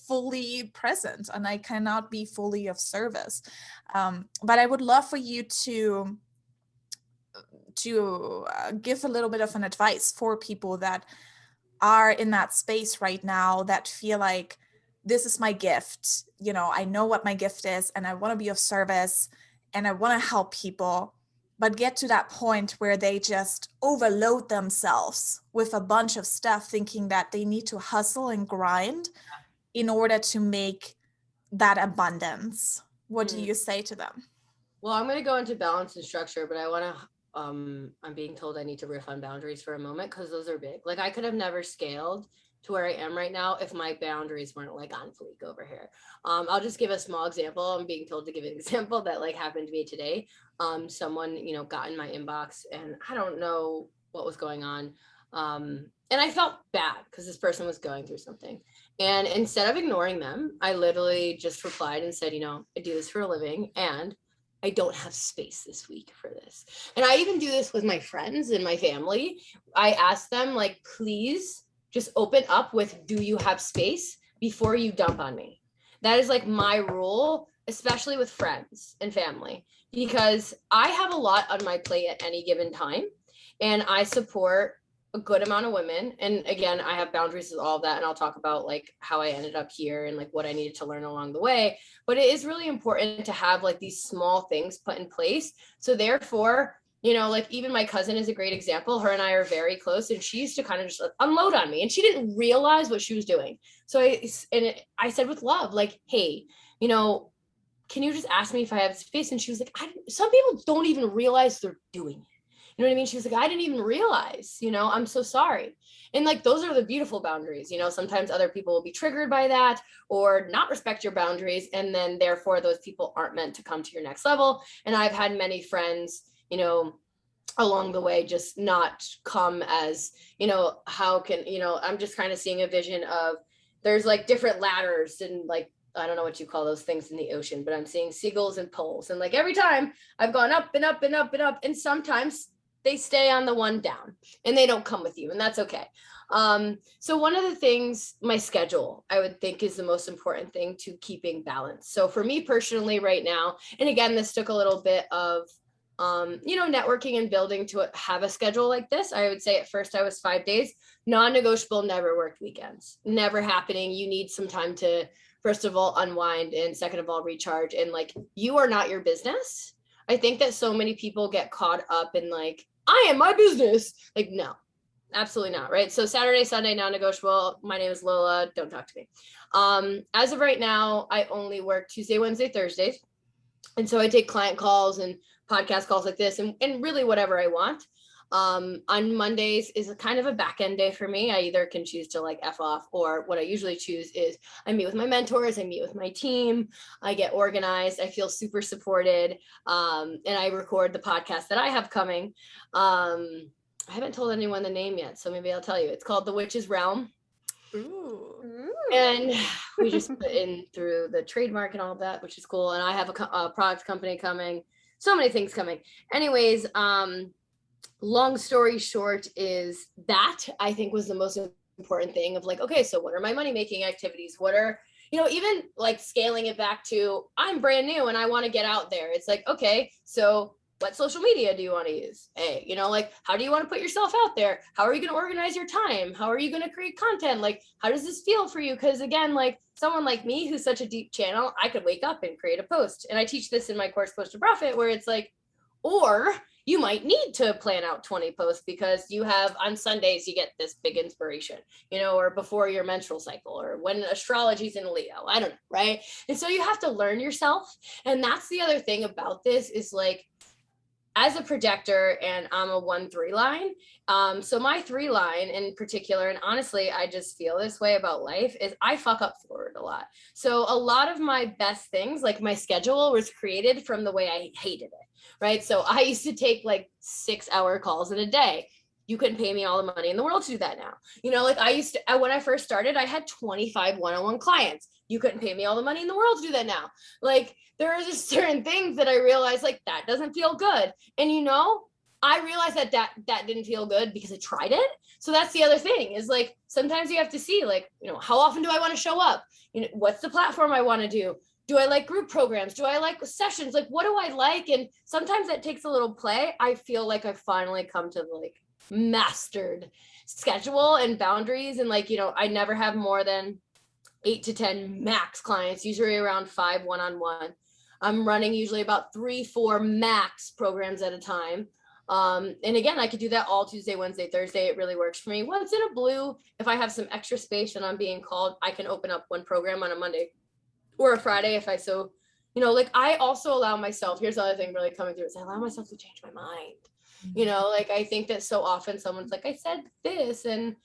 fully present and I cannot be fully of service. But I would love for you to give a little bit of an advice for people that are in that space right now that feel like, this is my gift. You know, I know what my gift is and I want to be of service and I want to help people, but get to that point where they just overload themselves with a bunch of stuff, thinking that they need to hustle and grind in order to make that abundance. What do you say to them? Well, I'm going to go into balance and structure, but I want to, I'm being told I need to riff on boundaries for a moment because those are big. Like I could have never scaled to where I am right now if my boundaries weren't like on fleek over here. I'll just give a small example. I'm being told to give an example that like happened to me today. Someone, you know, got in my inbox and I don't know what was going on. And I felt bad because this person was going through something. And instead of ignoring them, I literally just replied and said, you know, I do this for a living and I don't have space this week for this. And I even do this with my friends and my family. I ask them like, please just open up with, do you have space before you dump on me? That is like my rule, especially with friends and family, because I have a lot on my plate at any given time. And I support a good amount of women. And again, I have boundaries with all of that. And I'll talk about like how I ended up here and like what I needed to learn along the way. But it is really important to have like these small things put in place. So therefore, you know, like even my cousin is a great example. Her and I are very close and she used to kind of just unload on me and she didn't realize what she was doing. So I said with love, like, hey, you know, can you just ask me if I have space? And she was like, some people don't even realize they're doing it. You know what I mean? She was like, I didn't even realize, you know, I'm so sorry. And like, those are the beautiful boundaries. You know, sometimes other people will be triggered by that or not respect your boundaries. And then therefore those people aren't meant to come to your next level. And I've had many friends, you know, along the way, just not come as, you know, how can, you know, I'm just kind of seeing a vision of there's like different ladders and like, I don't know what you call those things in the ocean, but I'm seeing seagulls and poles. And like every time I've gone up and up and up and up, and sometimes they stay on the one down and they don't come with you, and that's okay. So one of the things, my schedule, I would think is the most important thing to keeping balance. So for me personally right now, and again, this took a little bit of, you know, networking and building to have a schedule like this. I would say at first I was 5 days, non-negotiable, never worked weekends, never happening. You need some time to, first of all, unwind, and second of all, recharge. And like, you are not your business. I think that so many people get caught up in like, I am my business. Like, no, absolutely not. Right. So Saturday, Sunday, non-negotiable. My name is Lola. Don't talk to me. As of right now, I only work Tuesday, Wednesday, Thursdays. And so I take client calls and podcast calls like this and really whatever I want. On Mondays is a kind of a back end day for me. I either can choose to like F off, or what I usually choose is I meet with my mentors, I meet with my team, I get organized, I feel super supported, and I record the podcast that I have coming. I haven't told anyone the name yet, so maybe I'll tell you. It's called The Witch's Realm. Ooh. And we just put in through the trademark and all of that, which is cool. And I have a product company coming, so many things coming. Anyways, long story short is that I think was the most important thing of like, okay, so what are my money making activities? What are, you know, even like scaling it back to I'm brand new and I want to get out there. It's like, okay, so what social media do you want to use? Hey, you know, like, how do you want to put yourself out there? How are you going to organize your time? How are you going to create content? Like, how does this feel for you? Because again, like someone like me, who's such a deep channel, I could wake up and create a post. And I teach this in my course, Post to Profit, where it's like, or you might need to plan out 20 posts because you have on Sundays, you get this big inspiration, you know, or before your menstrual cycle, or when astrology's in Leo, I don't know. Right. And so you have to learn yourself. And that's the other thing about this is like, as a projector, and I'm a 1-3 line. So my 3 line in particular, and honestly, I just feel this way about life, is I fuck up forward a lot. So a lot of my best things, like my schedule was created from the way I hated it, right? So I used to take like 6-hour calls in a day. You couldn't pay me all the money in the world to do that now. You know, like I used to, when I first started, I had 25 one-on-one clients. You couldn't pay me all the money in the world to do that now. Like there are just certain things that I realized like that doesn't feel good. And you know, I realized that didn't feel good because I tried it. So that's the other thing is like, sometimes you have to see like, you know, how often do I want to show up? You know, what's the platform I want to do? Do I like group programs? Do I like sessions? Like, what do I like? And sometimes that takes a little play. I feel like I've finally come to like mastered schedule and boundaries. And like, you know, I never have more than 8 to 10 max clients, usually around 5 one-on-one. I'm running usually about 3-4 max programs at a time. And again, I could do that all Tuesday, Wednesday, Thursday. It really works for me. Once in a blue, if I have some extra space and I'm being called, I can open up one program on a Monday or a Friday if I so, you know, like I also allow myself, here's the other thing really coming through is I allow myself to change my mind. You know, like I think that so often someone's like, I said this and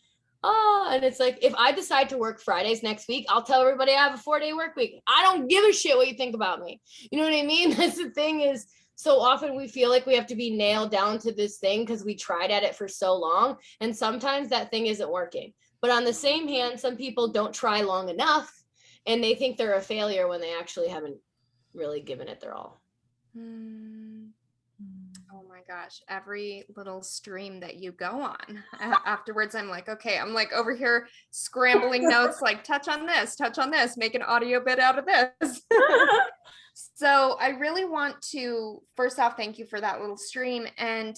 oh, and it's like, if I decide to work Fridays next week, I'll tell everybody I have a 4-day work week. I don't give a shit what you think about me. You know what I mean? That's the thing, is so often we feel like we have to be nailed down to this thing because we tried at it for so long. And sometimes that thing isn't working. But on the same hand, some people don't try long enough and they think they're a failure when they actually haven't really given it their all. Oh my gosh, every little stream that you go on afterwards, I'm like, okay, I'm like over here scrambling notes, like touch on this, make an audio bit out of this. So I really want to, first off, thank you for that little stream and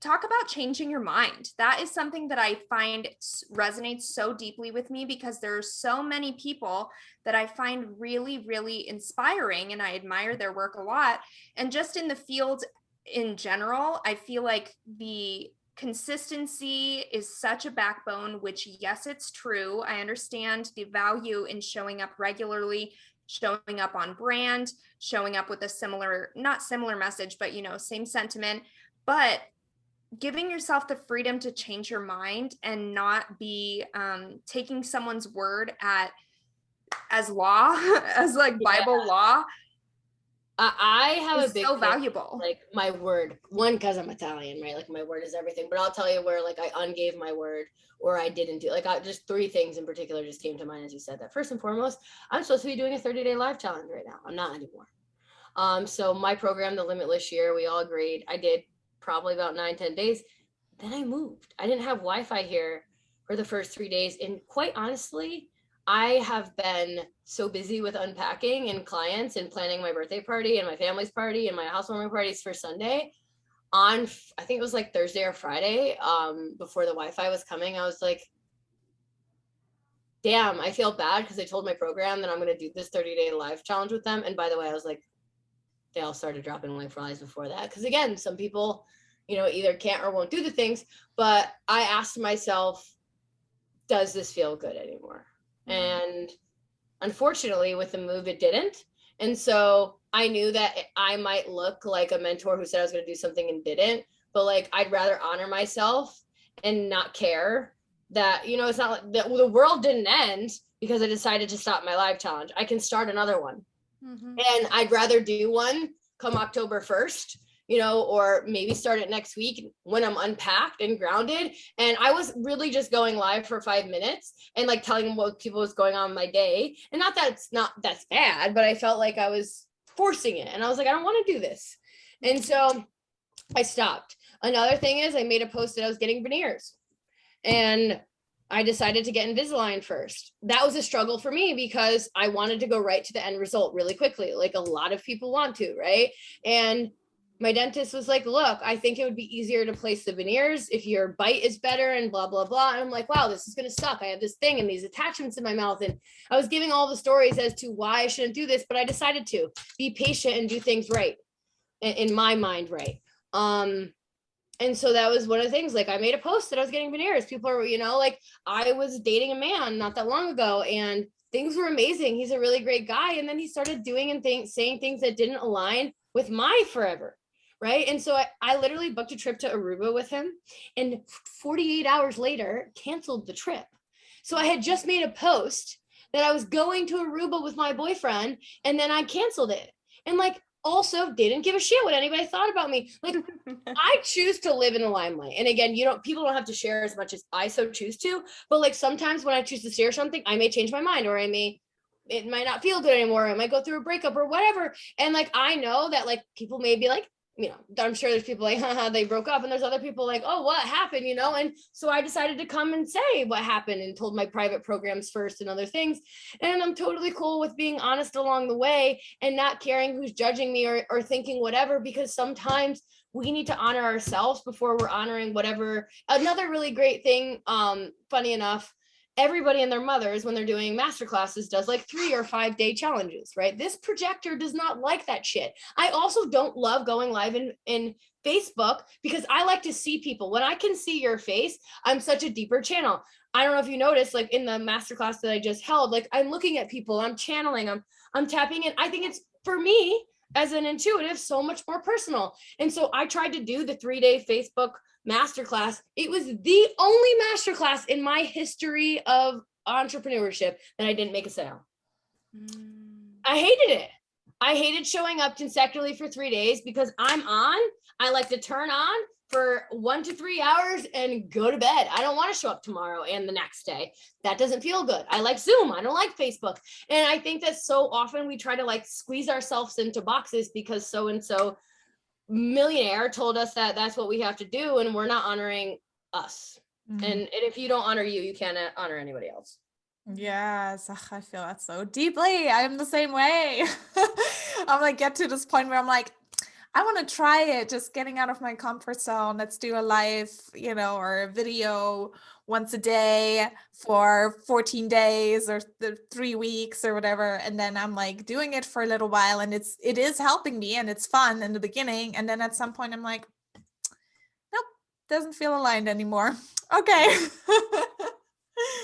talk about changing your mind. That is something that I find resonates so deeply with me, because there are so many people that I find really, really inspiring, and I admire their work a lot. And just in the field in general, I feel like the consistency is such a backbone, which, yes, it's true. I understand the value in showing up regularly, showing up on brand, showing up with a similar, not similar message, but, you know, same sentiment, but giving yourself the freedom to change your mind and not be taking someone's word as law, as like Bible law. I have a big so thing, valuable. like my word, one, because I'm Italian, right? Like my word is everything. But I'll tell you where like I ungave my word or I didn't do, like just 3 things in particular just came to mind as you said that. First and foremost, I'm supposed to be doing a 30-day life challenge right now. I'm not anymore. So my program, the Limitless year, we all agreed. I did probably about 9-10 days. Then I moved. I didn't have Wi-Fi here for the first 3 days. And quite honestly, I have been so busy with unpacking and clients and planning my birthday party and my family's party and my housewarming parties for Sunday. On, I think it was like Thursday or Friday, before the Wi-Fi was coming, I was like, damn, I feel bad because I told my program that I'm going to do this 30-day live challenge with them. And by the way, I was like, they all started dropping like flies before that. Because again, some people, you know, either can't or won't do the things. But I asked myself, does this feel good anymore? And unfortunately with the move, it didn't. And so I knew that I might look like a mentor who said I was going to do something and didn't, but like, I'd rather honor myself and not care that, you know, it's not like the world didn't end because I decided to stop my live challenge. I can start another one. And I'd rather do one come October 1st, you know, or maybe start it next week when I'm unpacked and grounded. And I was really just going live for 5 minutes and like telling them what people was going on in my day. And not that that's bad, but I felt like I was forcing it. And I was like, I don't want to do this. And so I stopped. Another thing is I made a post that I was getting veneers and I decided to get Invisalign first. That was a struggle for me because I wanted to go right to the end result really quickly. Like a lot of people want to, right? And my dentist was like, look, I think it would be easier to place the veneers if your bite is better and blah, blah, blah. And I'm like, wow, this is going to suck. I have this thing and these attachments in my mouth. And I was giving all the stories as to why I shouldn't do this, but I decided to be patient and do things right, in my mind, right? And so that was one of the things, like I made a post that I was getting veneers. People are, you know, like I was dating a man not that long ago and things were amazing. He's a really great guy. And then he started doing and saying things that didn't align with my forever. Right. And so I literally booked a trip to Aruba with him and 48 hours later canceled the trip. So I had just made a post that I was going to Aruba with my boyfriend and then I canceled it. And like, also didn't give a shit what anybody thought about me. Like I choose to live in the limelight. And again, people don't have to share as much as I so choose to, but like sometimes when I choose to share something, I may change my mind or it might not feel good anymore. I might go through a breakup or whatever. And like, I know that like people may be like, you know, I'm sure there's people like, haha, they broke up, and there's other people like, oh, what happened, you know? And so I decided to come and say what happened and told my private programs first and other things. And I'm totally cool with being honest along the way and not caring who's judging me or thinking whatever, because sometimes we need to honor ourselves before we're honoring whatever. Another really great thing, funny enough, everybody and their mothers, when they're doing master classes, does like 3 or 5 day challenges, right? This projector does not like that shit. I also don't love going live in Facebook because I like to see people. When I can see your face, I'm such a deeper channel. I don't know if you noticed, like in the masterclass that I just held, like I'm looking at people, I'm channeling, I'm tapping in. I think it's, for me as an intuitive, so much more personal. And so I tried to do the 3-day Facebook masterclass. It was the only masterclass in my history of entrepreneurship that I didn't make a sale. I hated it. I hated showing up consecutively for 3 days because I like to turn on for 1 to 3 hours and go to bed. I don't want to show up tomorrow and the next day. That doesn't feel good. I like Zoom. I don't like Facebook. And I think that so often we try to like squeeze ourselves into boxes because so-and-so millionaire told us that that's what we have to do. And we're not honoring us. And if you don't honor you, you can't honor anybody else. Yes, ugh, I feel that so deeply. I'm the same way. I'm like, get to this point where I'm like, I want to try it, just getting out of my comfort zone. Let's do a live, or a video once a day for 14 days or 3 weeks or whatever. And then I'm like doing it for a little while and it is helping me and it's fun in the beginning. And then at some point I'm like, nope, doesn't feel aligned anymore. Okay.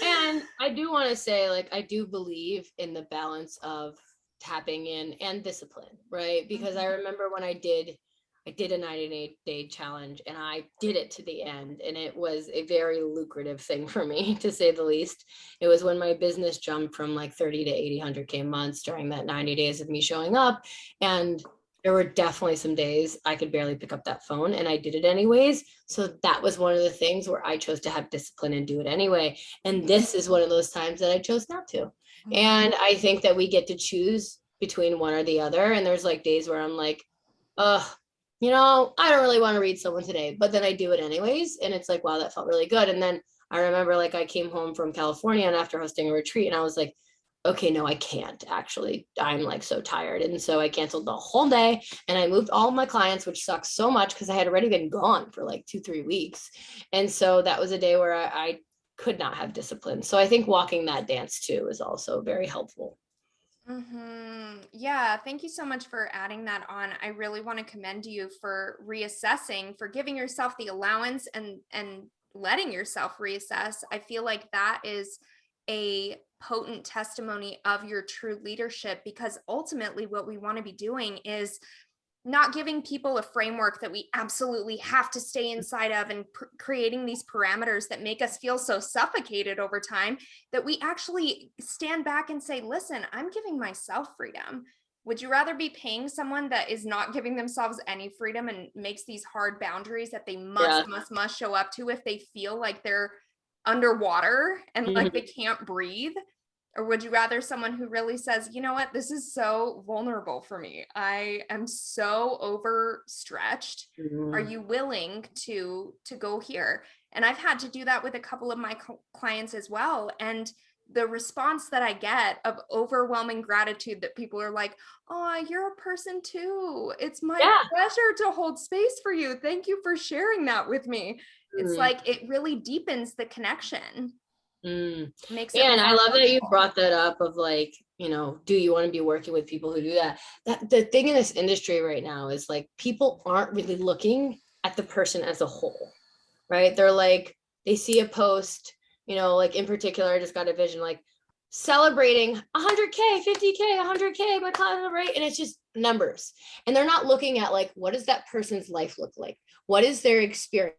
And I do want to say, like, I do believe in the balance of tapping in and discipline, right? Because I remember when I did a 98-day challenge and I did it to the end, and it was a very lucrative thing for me, to say the least. It was when my business jumped from like 30 to 80, 100K months during that 90 days of me showing up. And there were definitely some days I could barely pick up that phone, and I did it anyways. So that was one of the things where I chose to have discipline and do it anyway. And this is one of those times that I chose not to. And I think that we get to choose between one or the other. And there's like days where I'm like, I don't really want to read someone today, but then I do it anyways. And it's like, wow, that felt really good. And then I remember like I came home from California and after hosting a retreat, and I was like, okay, no, I can't actually. I'm like so tired. And so I canceled the whole day and I moved all of my clients, which sucks so much because I had already been gone for like 2-3 weeks. And so that was a day where I could not have discipline. So I think walking that dance too is also very helpful. Yeah, thank you so much for adding that on. I really want to commend you for reassessing, for giving yourself the allowance and letting yourself reassess. I feel like that is a potent testimony of your true leadership, because ultimately what we want to be doing is not giving people a framework that we absolutely have to stay inside of and creating these parameters that make us feel so suffocated over time that we actually stand back and say, listen, I'm giving myself freedom. Would you rather be paying someone that is not giving themselves any freedom and makes these hard boundaries that they must show up to if they feel like they're underwater and like they can't breathe? Or would you rather someone who really says, you know what, this is so vulnerable for me. I am so overstretched. Are you willing to go here? And I've had to do that with a couple of my clients as well. And the response that I get of overwhelming gratitude that people are like, oh, you're a person too. It's my pleasure to hold space for you. Thank you for sharing that with me. It's like, it really deepens the connection. Makes it and I love that you brought that up of like, do you want to be working with people who do that? That the thing in this industry right now is like, people aren't really looking at the person as a whole, right? They're like, they see a post, like in particular, I just got a vision like celebrating 100K, 50K, 100K, my client, right? And it's just numbers. And they're not looking at like, what does that person's life look like? What is their experience?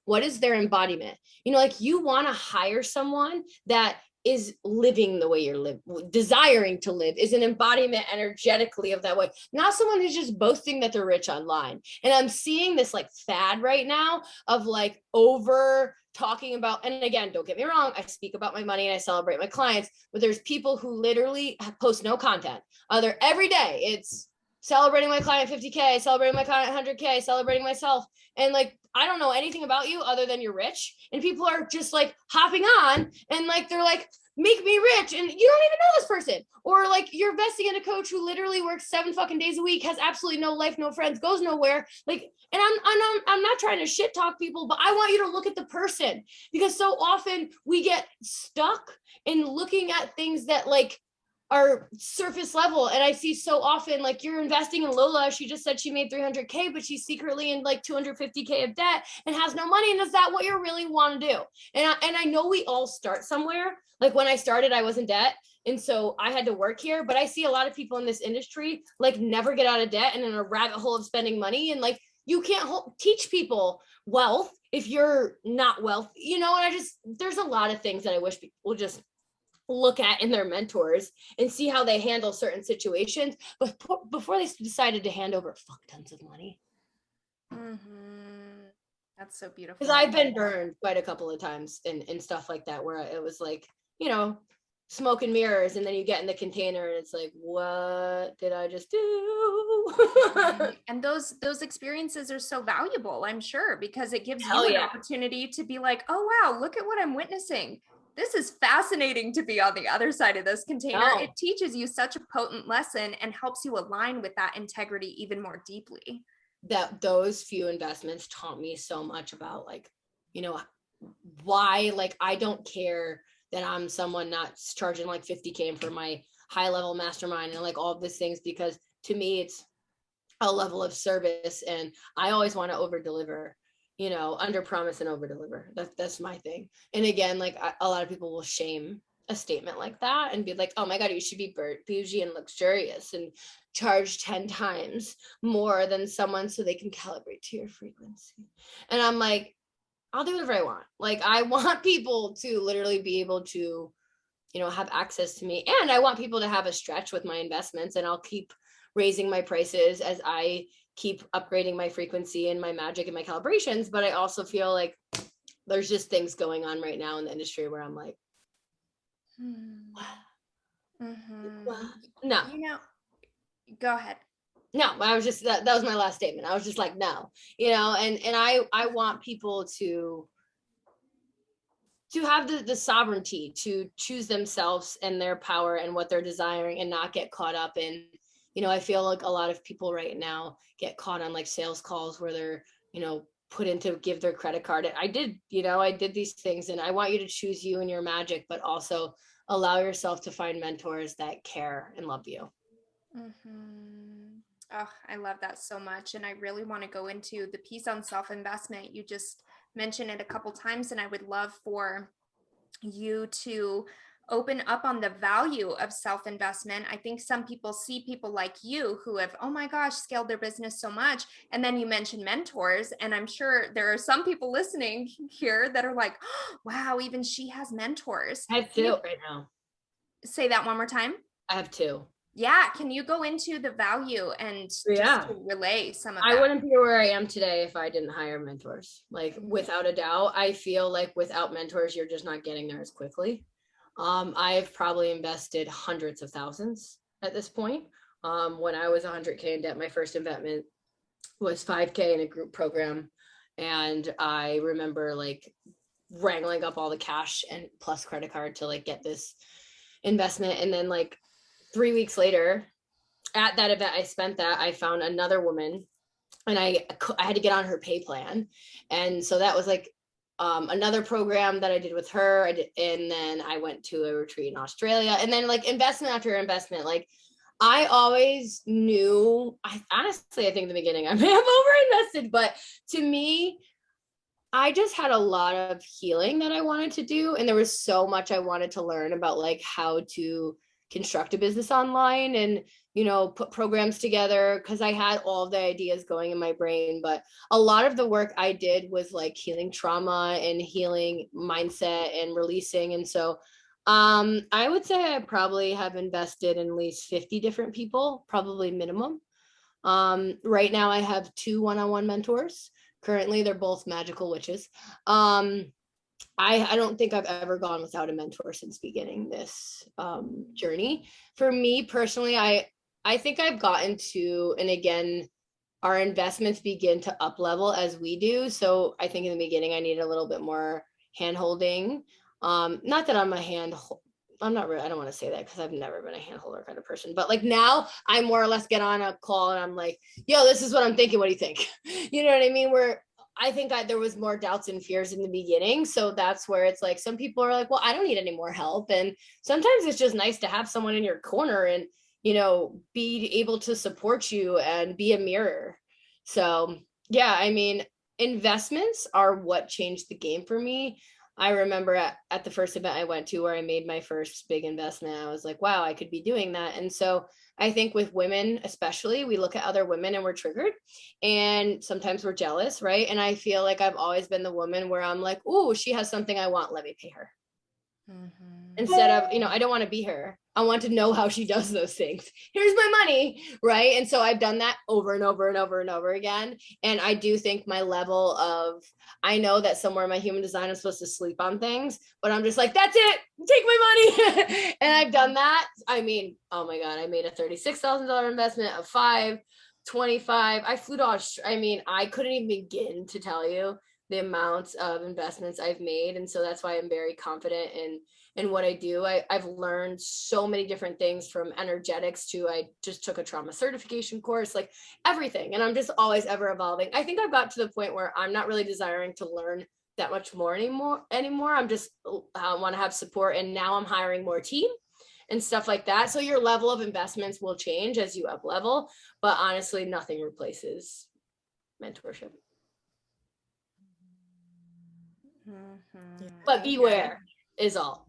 What is their embodiment? Like you want to hire someone that is living the way you're desiring to live, is an embodiment energetically of that way, not someone who's just boasting that they're rich online. And I'm seeing this like fad right now of like over talking about, and again, don't get me wrong, I speak about my money and I celebrate my clients, but there's people who literally post no content. Every day it's celebrating my client 50K, celebrating my client 100K, celebrating myself. And like, I don't know anything about you other than you're rich. And people are just like hopping on and like, they're like, make me rich. And you don't even know this person. Or like you're investing in a coach who literally works 7 fucking days a week, has absolutely no life, no friends, goes nowhere. Like, and I'm not trying to shit talk people, but I want you to look at the person, because so often we get stuck in looking at things that like are surface level. And I see so often, like you're investing in Lola. She just said she made 300K, but she's secretly in like 250K of debt and has no money. And is that what you really want to do? And I know we all start somewhere. Like when I started, I was in debt. And so I had to work here, but I see a lot of people in this industry, like never get out of debt and in a rabbit hole of spending money. And like, you can't teach people wealth if you're not wealthy, and there's a lot of things that I wish people would just look at in their mentors and see how they handle certain situations, but before they decided to hand over fuck tons of money. Mm-hmm. That's so beautiful. Because I've been burned quite a couple of times and stuff like that, where it was like, smoke and mirrors, and then you get in the container and it's like, what did I just do? And those experiences are so valuable, I'm sure, because it gives Hell you an yeah. opportunity to be like, oh wow, look at what I'm witnessing. This is fascinating to be on the other side of this container. No. It teaches you such a potent lesson and helps you align with that integrity even more deeply. That those few investments taught me so much about, like, why, like, I don't care that I'm someone not charging like $50K for my high level mastermind and like all of these things, because to me it's a level of service, and I always want to over deliver, under promise and over deliver. That's my thing. And again, like, a lot of people will shame a statement like that and be like, oh my God, you should be bougie and luxurious and charge 10 times more than someone so they can calibrate to your frequency. And I'm like, I'll do whatever I want. Like, I want people to literally be able to, have access to me. And I want people to have a stretch with my investments, and I'll keep raising my prices as I keep upgrading my frequency and my magic and my calibrations. But I also feel like there's just things going on right now in the industry where I'm like, no. Go ahead. No, I was just, that was my last statement. I was just like, no, and I want people to have the sovereignty to choose themselves and their power and what they're desiring, and not get caught up in, I feel like a lot of people right now get caught on like sales calls where they're, put in to give their credit card. I did these things, and I want you to choose you and your magic, but also allow yourself to find mentors that care and love you. Mm-hmm. Oh, I love that so much. And I really want to go into the piece on self-investment. You just mentioned it a couple times, and I would love for you to open up on the value of self-investment. I think some people see people like you who have, oh my gosh, scaled their business so much. And then you mentioned mentors. And I'm sure there are some people listening here that are like, oh, wow, even she has mentors. I have two right now. Say that one more time. I have two. Yeah. Can you go into the value and just to relay some of that? I wouldn't be where I am today if I didn't hire mentors. Like, without a doubt, I feel like without mentors, you're just not getting there as quickly. I've probably invested hundreds of thousands at this point. When I was 100K in debt, my first investment was 5K in a group program. And I remember like wrangling up all the cash and plus credit card to like get this investment. And then like 3 weeks later at that event, I found another woman, and I had to get on her pay plan. And so that was like another program that I did with her. And then I went to a retreat in Australia, and then like investment after investment. Like, I always knew, I think in the beginning I may have overinvested, but to me, I just had a lot of healing that I wanted to do. And there was so much I wanted to learn about like how to construct a business online and, put programs together, because I had all the ideas going in my brain. But a lot of the work I did was like healing trauma and healing mindset and releasing. And so I would say I probably have invested in at least 50 different people, probably minimum. Right now I have 2 one-on-one mentors. Currently, they're both magical witches. I don't think I've ever gone without a mentor since beginning this journey. For me personally, I think I've gotten to, and again, our investments begin to up level as we do. So I think in the beginning, I needed a little bit more hand holding. Not that I'm I'm not really, I don't want to say that because I've never been a hand holder kind of person, but like now I more or less get on a call and I'm like, yo, this is what I'm thinking. What do you think? You know what I mean? Where I think there was more doubts and fears in the beginning. So that's where it's like, some people are like, well, I don't need any more help. And sometimes it's just nice to have someone in your corner and, be able to support you and be a mirror. So yeah, I mean, investments are what changed the game for me. I remember at the first event I went to where I made my first big investment, I was like, wow, I could be doing that. And so I think with women, especially, we look at other women and we're triggered and sometimes we're jealous, right? And I feel like I've always been the woman where I'm like, oh, she has something I want, let me pay her. Instead of, I don't want to be her. I want to know how she does those things. Here's my money, right? And so I've done that over and over and over and over again. And I do think my level of, I know that somewhere in my human design I'm supposed to sleep on things, but I'm just like, that's it, take my money. And I've done that. I mean, oh my God, I made a $36,000 investment of 25. I flew to Australia. I mean, I couldn't even begin to tell you the amounts of investments I've made. And so that's why I'm very confident in what I do. I've learned so many different things, from energetics to, I just took a trauma certification course, like everything. And I'm just always ever evolving. I think I've got to the point where I'm not really desiring to learn that much more anymore. I'm just, I want to have support. And now I'm hiring more team and stuff like that. So your level of investments will change as you up level, but honestly, nothing replaces mentorship. But beware is all.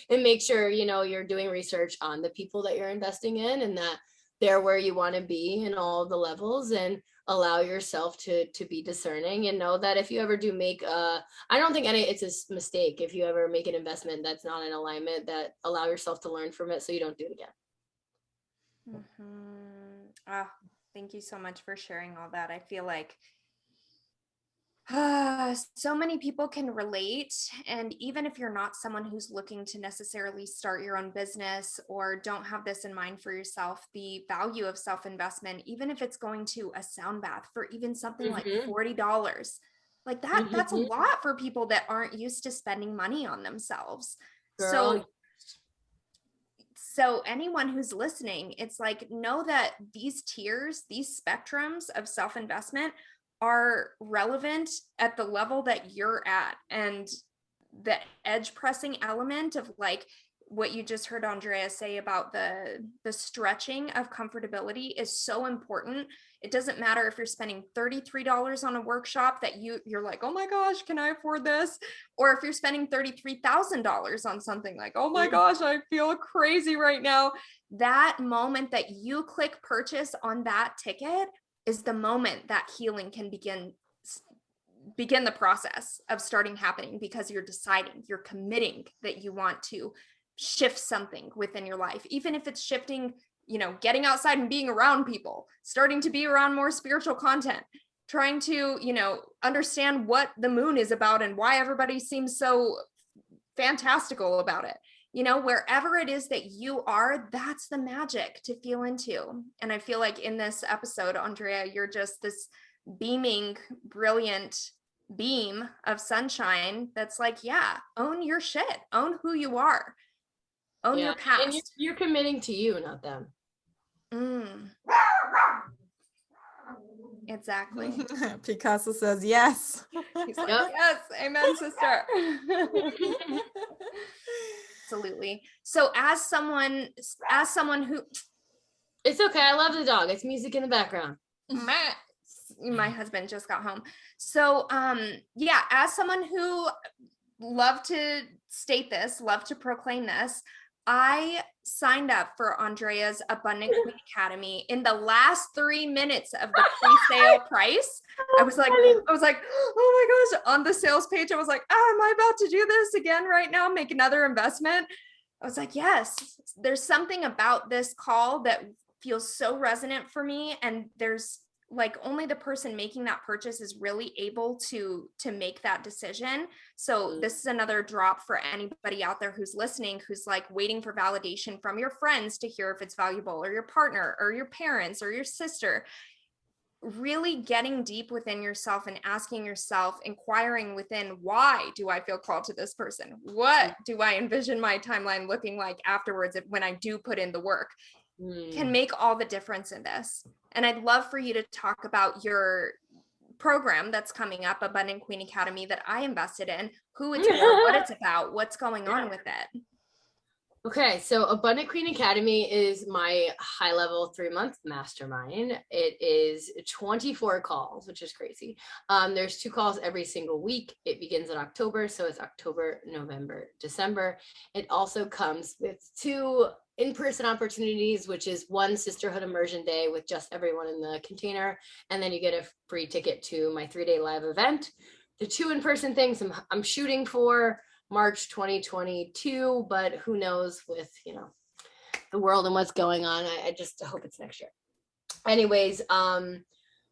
And make sure you're doing research on the people that you're investing in and that they're where you want to be in all the levels, and allow yourself to be discerning, and know that if you ever do make I don't think it's a mistake if you ever make an investment that's not in alignment, that allow yourself to learn from it so you don't do it again. Oh, thank you so much for sharing all that. I feel like so many people can relate. And even if you're not someone who's looking to necessarily start your own business or don't have this in mind for yourself, the value of self-investment, even if it's going to a sound bath for even something like $40, like that's a lot for people that aren't used to spending money on themselves. Girl. So anyone who's listening, it's like, know that these tiers, these spectrums of self-investment are relevant at the level that you're at. And the edge pressing element of like what you just heard Andrea say about the stretching of comfortability is so important. It doesn't matter if you're spending $33 on a workshop that you're like, oh my gosh, can I afford this? Or if you're spending $33,000 on something like, oh my gosh, I feel crazy right now. That moment that you click purchase on that ticket is the moment that healing can begin the process of starting happening, because you're deciding, you're committing that you want to shift something within your life, even if it's shifting, getting outside and being around people, starting to be around more spiritual content, trying to, understand what the moon is about and why everybody seems so fantastical about it. Wherever it is that you are, that's the magic to feel into. And I feel like in this episode, Andrea, you're just this beaming, brilliant beam of sunshine that's like, yeah, own your shit, own who you are, own your past. And you're committing to you, not them. Exactly. Picasso says yes. He's like, yes, amen, sister. Absolutely. So as someone who, it's okay, I love the dog, it's music in the background. My husband just got home. So as someone who love to proclaim this, I signed up for Andrea's Abundant Queen Academy in the last 3 minutes of the pre-sale price. I was like, oh my gosh, on the sales page, I was like, am I about to do this again right now? Make another investment? I was like, yes, there's something about this call that feels so resonant for me. And there's like only the person making that purchase is really able to make that decision. So this is another drop for anybody out there who's listening, who's like waiting for validation from your friends to hear if it's valuable, or your partner or your parents or your sister. Really getting deep within yourself and asking yourself, inquiring within, why do I feel called to this person? What do I envision my timeline looking like afterwards when I do put in the work? Can make all the difference in this. And I'd love for you to talk about your program that's coming up, Abundant Queen Academy, that I invested in, who it's for, what it's about, what's going on with it. Okay, so Abundant Queen Academy is my high level 3-month mastermind. It is 24 calls, which is crazy. There's 2 calls every single week. It begins in October, so it's October, November, December. It also comes with 2 in-person opportunities, which is one sisterhood immersion day with just everyone in the container, and then you get a free ticket to my 3-day live event. The 2 in-person things I'm shooting for March 2022, but who knows with, the world and what's going on. I just hope it's next year. Anyways,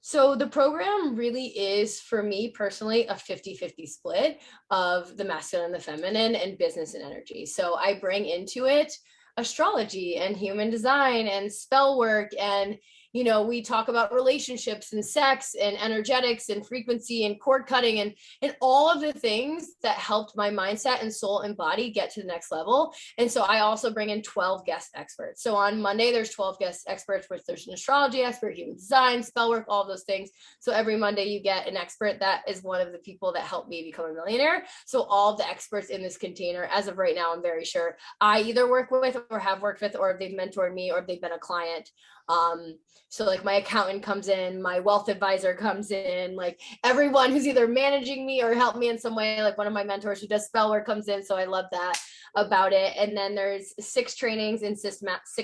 so the program really is, for me personally, a 50-50 split of the masculine and the feminine and business and energy. So I bring into it astrology and human design and spell work, and we talk about relationships and sex and energetics and frequency and cord cutting and all of the things that helped my mindset and soul and body get to the next level. And so I also bring in 12 guest experts. So on Monday, there's 12 guest experts, which there's an astrology expert, human design, spell work, all of those things. So every Monday you get an expert that is one of the people that helped me become a millionaire. So all the experts in this container, as of right now, I'm very sure I either work with or have worked with, or if they've mentored me or if they've been a client. So like my accountant comes in, my wealth advisor comes in, like everyone who's either managing me or helped me in some way, like one of my mentors who does spell work comes in. So I love that about it. And then there's 6 trainings and 6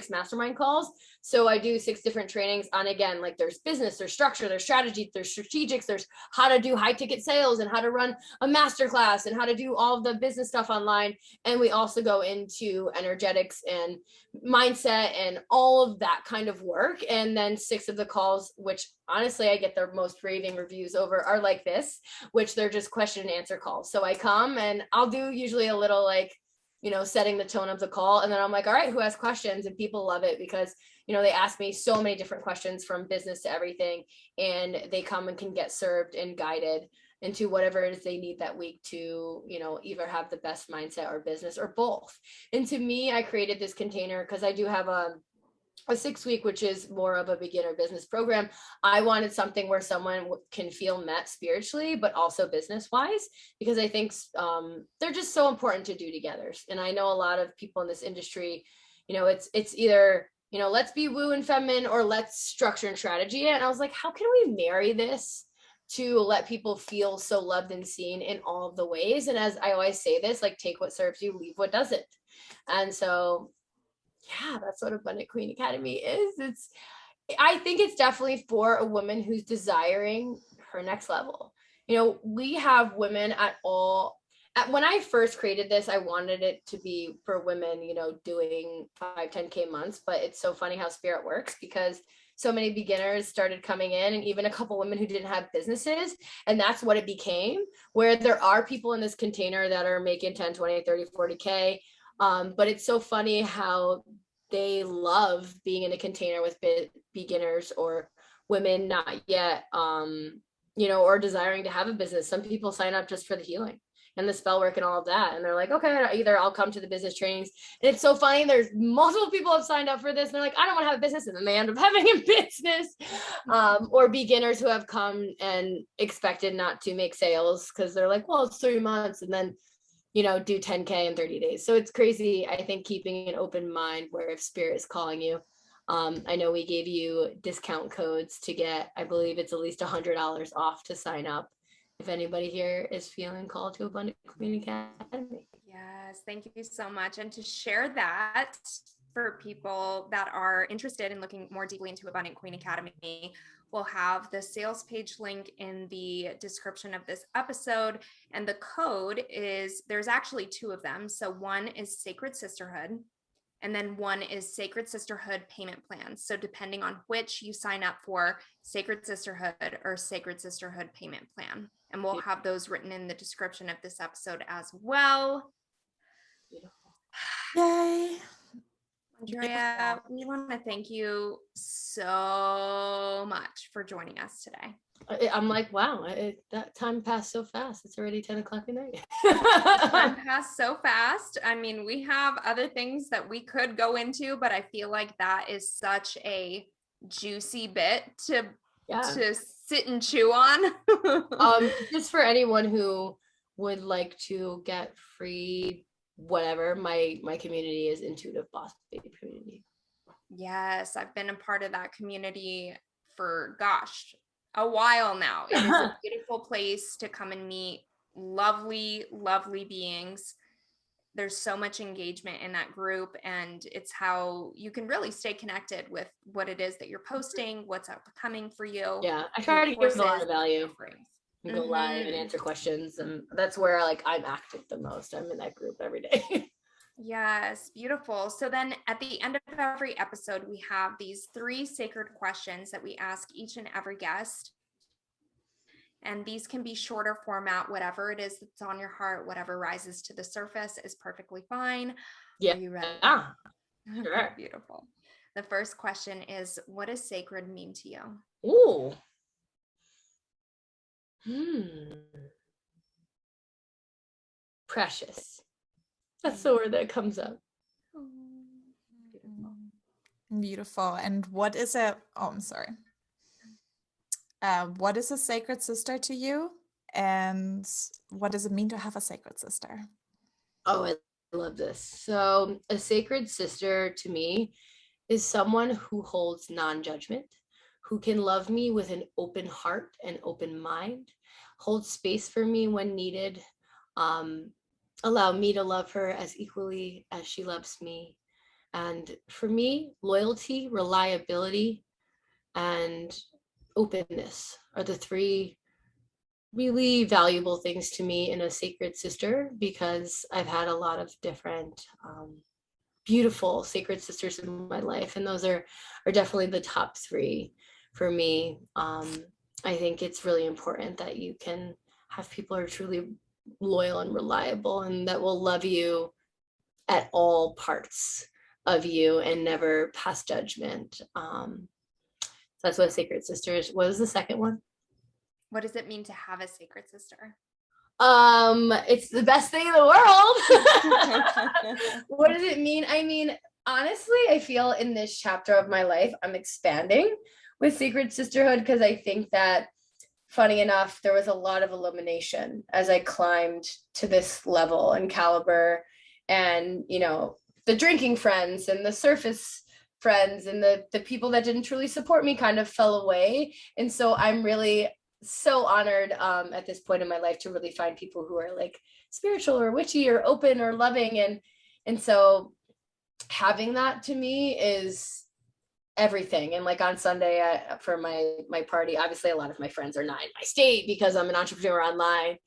mastermind calls. So I do 6 different trainings on, again, like there's business, there's structure, there's strategy, there's strategics, there's how to do high ticket sales and how to run a masterclass and how to do all of the business stuff online. And we also go into energetics and mindset and all of that kind of work. And then 6 of the calls, which honestly I get the most raving reviews over, are like this, which they're just question and answer calls. So I come and I'll do usually a little like, setting the tone of the call. And then I'm like, all right, who has questions? And people love it because, they ask me so many different questions from business to everything, and they come and can get served and guided into whatever it is they need that week to, either have the best mindset or business or both. And to me, I created this container because I do have a 6-week, which is more of a beginner business program. I wanted something where someone can feel met spiritually, but also business wise, because I think they're just so important to do together. And I know a lot of people in this industry, it's either, let's be woo and feminine or let's structure and strategy it. And I was like, how can we marry this to let people feel so loved and seen in all of the ways? And as I always say this, like, take what serves you, leave what doesn't. And so yeah, that's what Abundant Queen Academy is. I think it's definitely for a woman who's desiring her next level. We have women when I first created this, I wanted it to be for women, doing 5-10K months, but it's so funny how spirit works, because so many beginners started coming in, and even a couple women who didn't have businesses. And that's what it became, where there are people in this container that are making 10, 20, 30, 40K. But it's so funny how they love being in a container with beginners or women not yet, or desiring to have a business. Some people sign up just for the healing and the spell work and all of that. And they're like, okay, either I'll come to the business trainings. And it's so funny. There's multiple people have signed up for this. And they're like, I don't want to have a business. And then they end up having a business. Or beginners who have come and expected not to make sales because they're like, well, it's 3 months. And then do 10K in 30 days. So it's crazy. I think keeping an open mind where if spirit is calling you. I know we gave you discount codes to get, I believe it's at least $100 off to sign up. If anybody here is feeling called to Abundant Queen Academy. Yes, thank you so much. And to share that for people that are interested in looking more deeply into Abundant Queen Academy, we'll have the sales page link in the description of this episode. And the code is, there's actually 2 of them. So one is Sacred Sisterhood, and then one is Sacred Sisterhood Payment Plans. So depending on which you sign up for, Sacred Sisterhood or Sacred Sisterhood Payment Plan. And we'll have those written in the description of this episode as well. Beautiful. Yay. Andrea, we want to thank you so much for joining us today. I'm like, wow, that time passed so fast. It's already 10 o'clock at night. Time passed so fast. I mean, we have other things that we could go into, but I feel like that is such a juicy bit to sit and chew on. Just for anyone who would like to get free whatever. My community is intuitive boss baby community. Yes, I've been a part of that community for, gosh, a while now. It is a beautiful place to come and meet lovely, lovely beings. There's so much engagement in that group, and it's how you can really stay connected with what it is that you're posting, what's upcoming for you. Yeah, I try to give a lot of value and go live and Mhm. answer questions, and that's where like I'm active the most. I'm in that group every day. Yes, beautiful. So then at the end of every episode, we have these 3 sacred questions that we ask each and every guest. And these can be shorter format, whatever it is that's on your heart, whatever rises to the surface is perfectly fine. Yeah. Are you ready? Sure. Okay, beautiful. The first question is, what does sacred mean to you? Ooh. Precious. That's the word that comes up. Beautiful. And what is a, oh, I'm sorry. What is a sacred sister to you? And what does it mean to have a sacred sister? Oh, I love this. So a sacred sister to me is someone who holds non-judgment, who can love me with an open heart and open mind, hold space for me when needed, allow me to love her as equally as she loves me. And for me, loyalty, reliability, and openness are the 3 really valuable things to me in a sacred sister, because I've had a lot of different beautiful sacred sisters in my life, and those are definitely the top 3 for me. I think it's really important that you can have people who are truly loyal and reliable and that will love you at all parts of you and never pass judgment. So that's what a sacred sister is. What was the second one? What does it mean to have a sacred sister? It's the best thing in the world. What does it mean? I mean, honestly, I feel in this chapter of my life, I'm expanding with sacred sisterhood, because I think that, funny enough, there was a lot of illumination as I climbed to this level and caliber, and, you know, the drinking friends and the surface friends and the people that didn't truly support me kind of fell away. And so I'm really so honored at this point in my life to really find people who are like spiritual or witchy or open or loving, and so having that to me is everything. And like on Sunday for my party, obviously a lot of my friends are not in my state because I'm an entrepreneur online,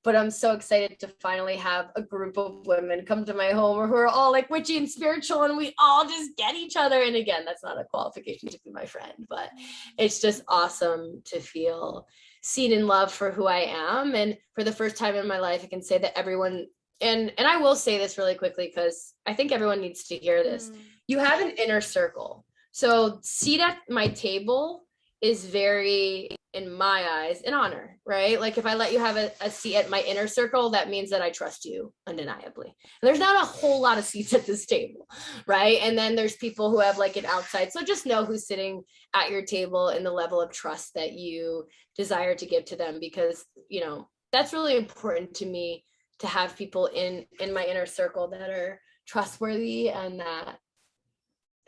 but I'm so excited to finally have a group of women come to my home who are all like witchy and spiritual, and we all just get each other. And again, that's not a qualification to be my friend, but it's just awesome to feel seen and loved for who I am. And for the first time in my life, I can say that everyone, and I will say this really quickly because I think everyone needs to hear this. You have an inner circle. So seat at my table is very, in my eyes, an honor, right? Like if I let you have a seat at my inner circle, that means that I trust you undeniably. And there's not a whole lot of seats at this table, right? And then there's people who have like an outside. So just know who's sitting at your table and the level of trust that you desire to give to them, because, you know, that's really important to me, to have people in my inner circle that are trustworthy, and that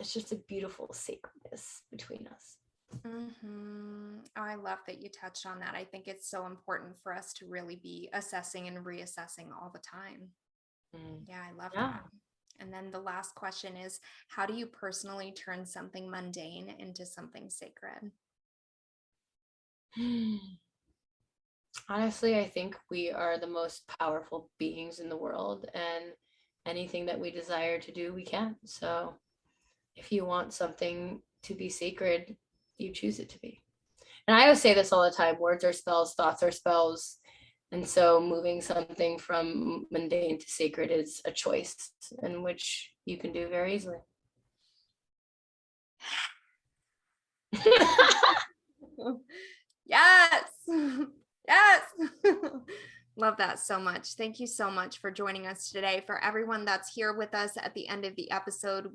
it's just a beautiful sacredness between us. Mm-hmm. Oh, I love that you touched on that. I think it's so important for us to really be assessing and reassessing all the time. Yeah, I love that. And then the last question is, how do you personally turn something mundane into something sacred? Honestly, I think we are the most powerful beings in the world, and anything that we desire to do, we can. So if you want something to be sacred, you choose it to be. And I always say this all the time: words are spells, thoughts are spells. And so moving something from mundane to sacred is a choice, in which you can do very easily. Yes. Yes. Love that so much. Thank you so much for joining us today. For everyone that's here with us at the end of the episode,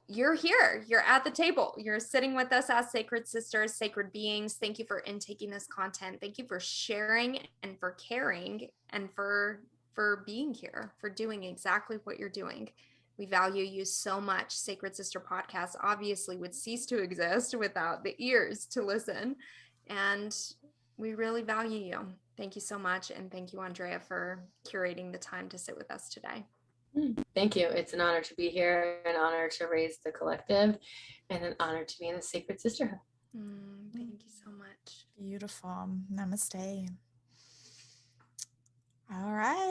you're here, you're at the table, you're sitting with us as sacred sisters, sacred beings. Thank you for intaking this content. Thank you for sharing and for caring and for for being here, for doing exactly what you're doing. We value you so much. Sacred Sister Podcast obviously would cease to exist without the ears to listen. And we really value you. Thank you so much. And thank you, Andrea, for curating the time to sit with us today. Thank you. It's an honor to be here, an honor to raise the collective, and an honor to be in the Sacred Sisterhood. Thank you so much. Beautiful. Namaste. All right.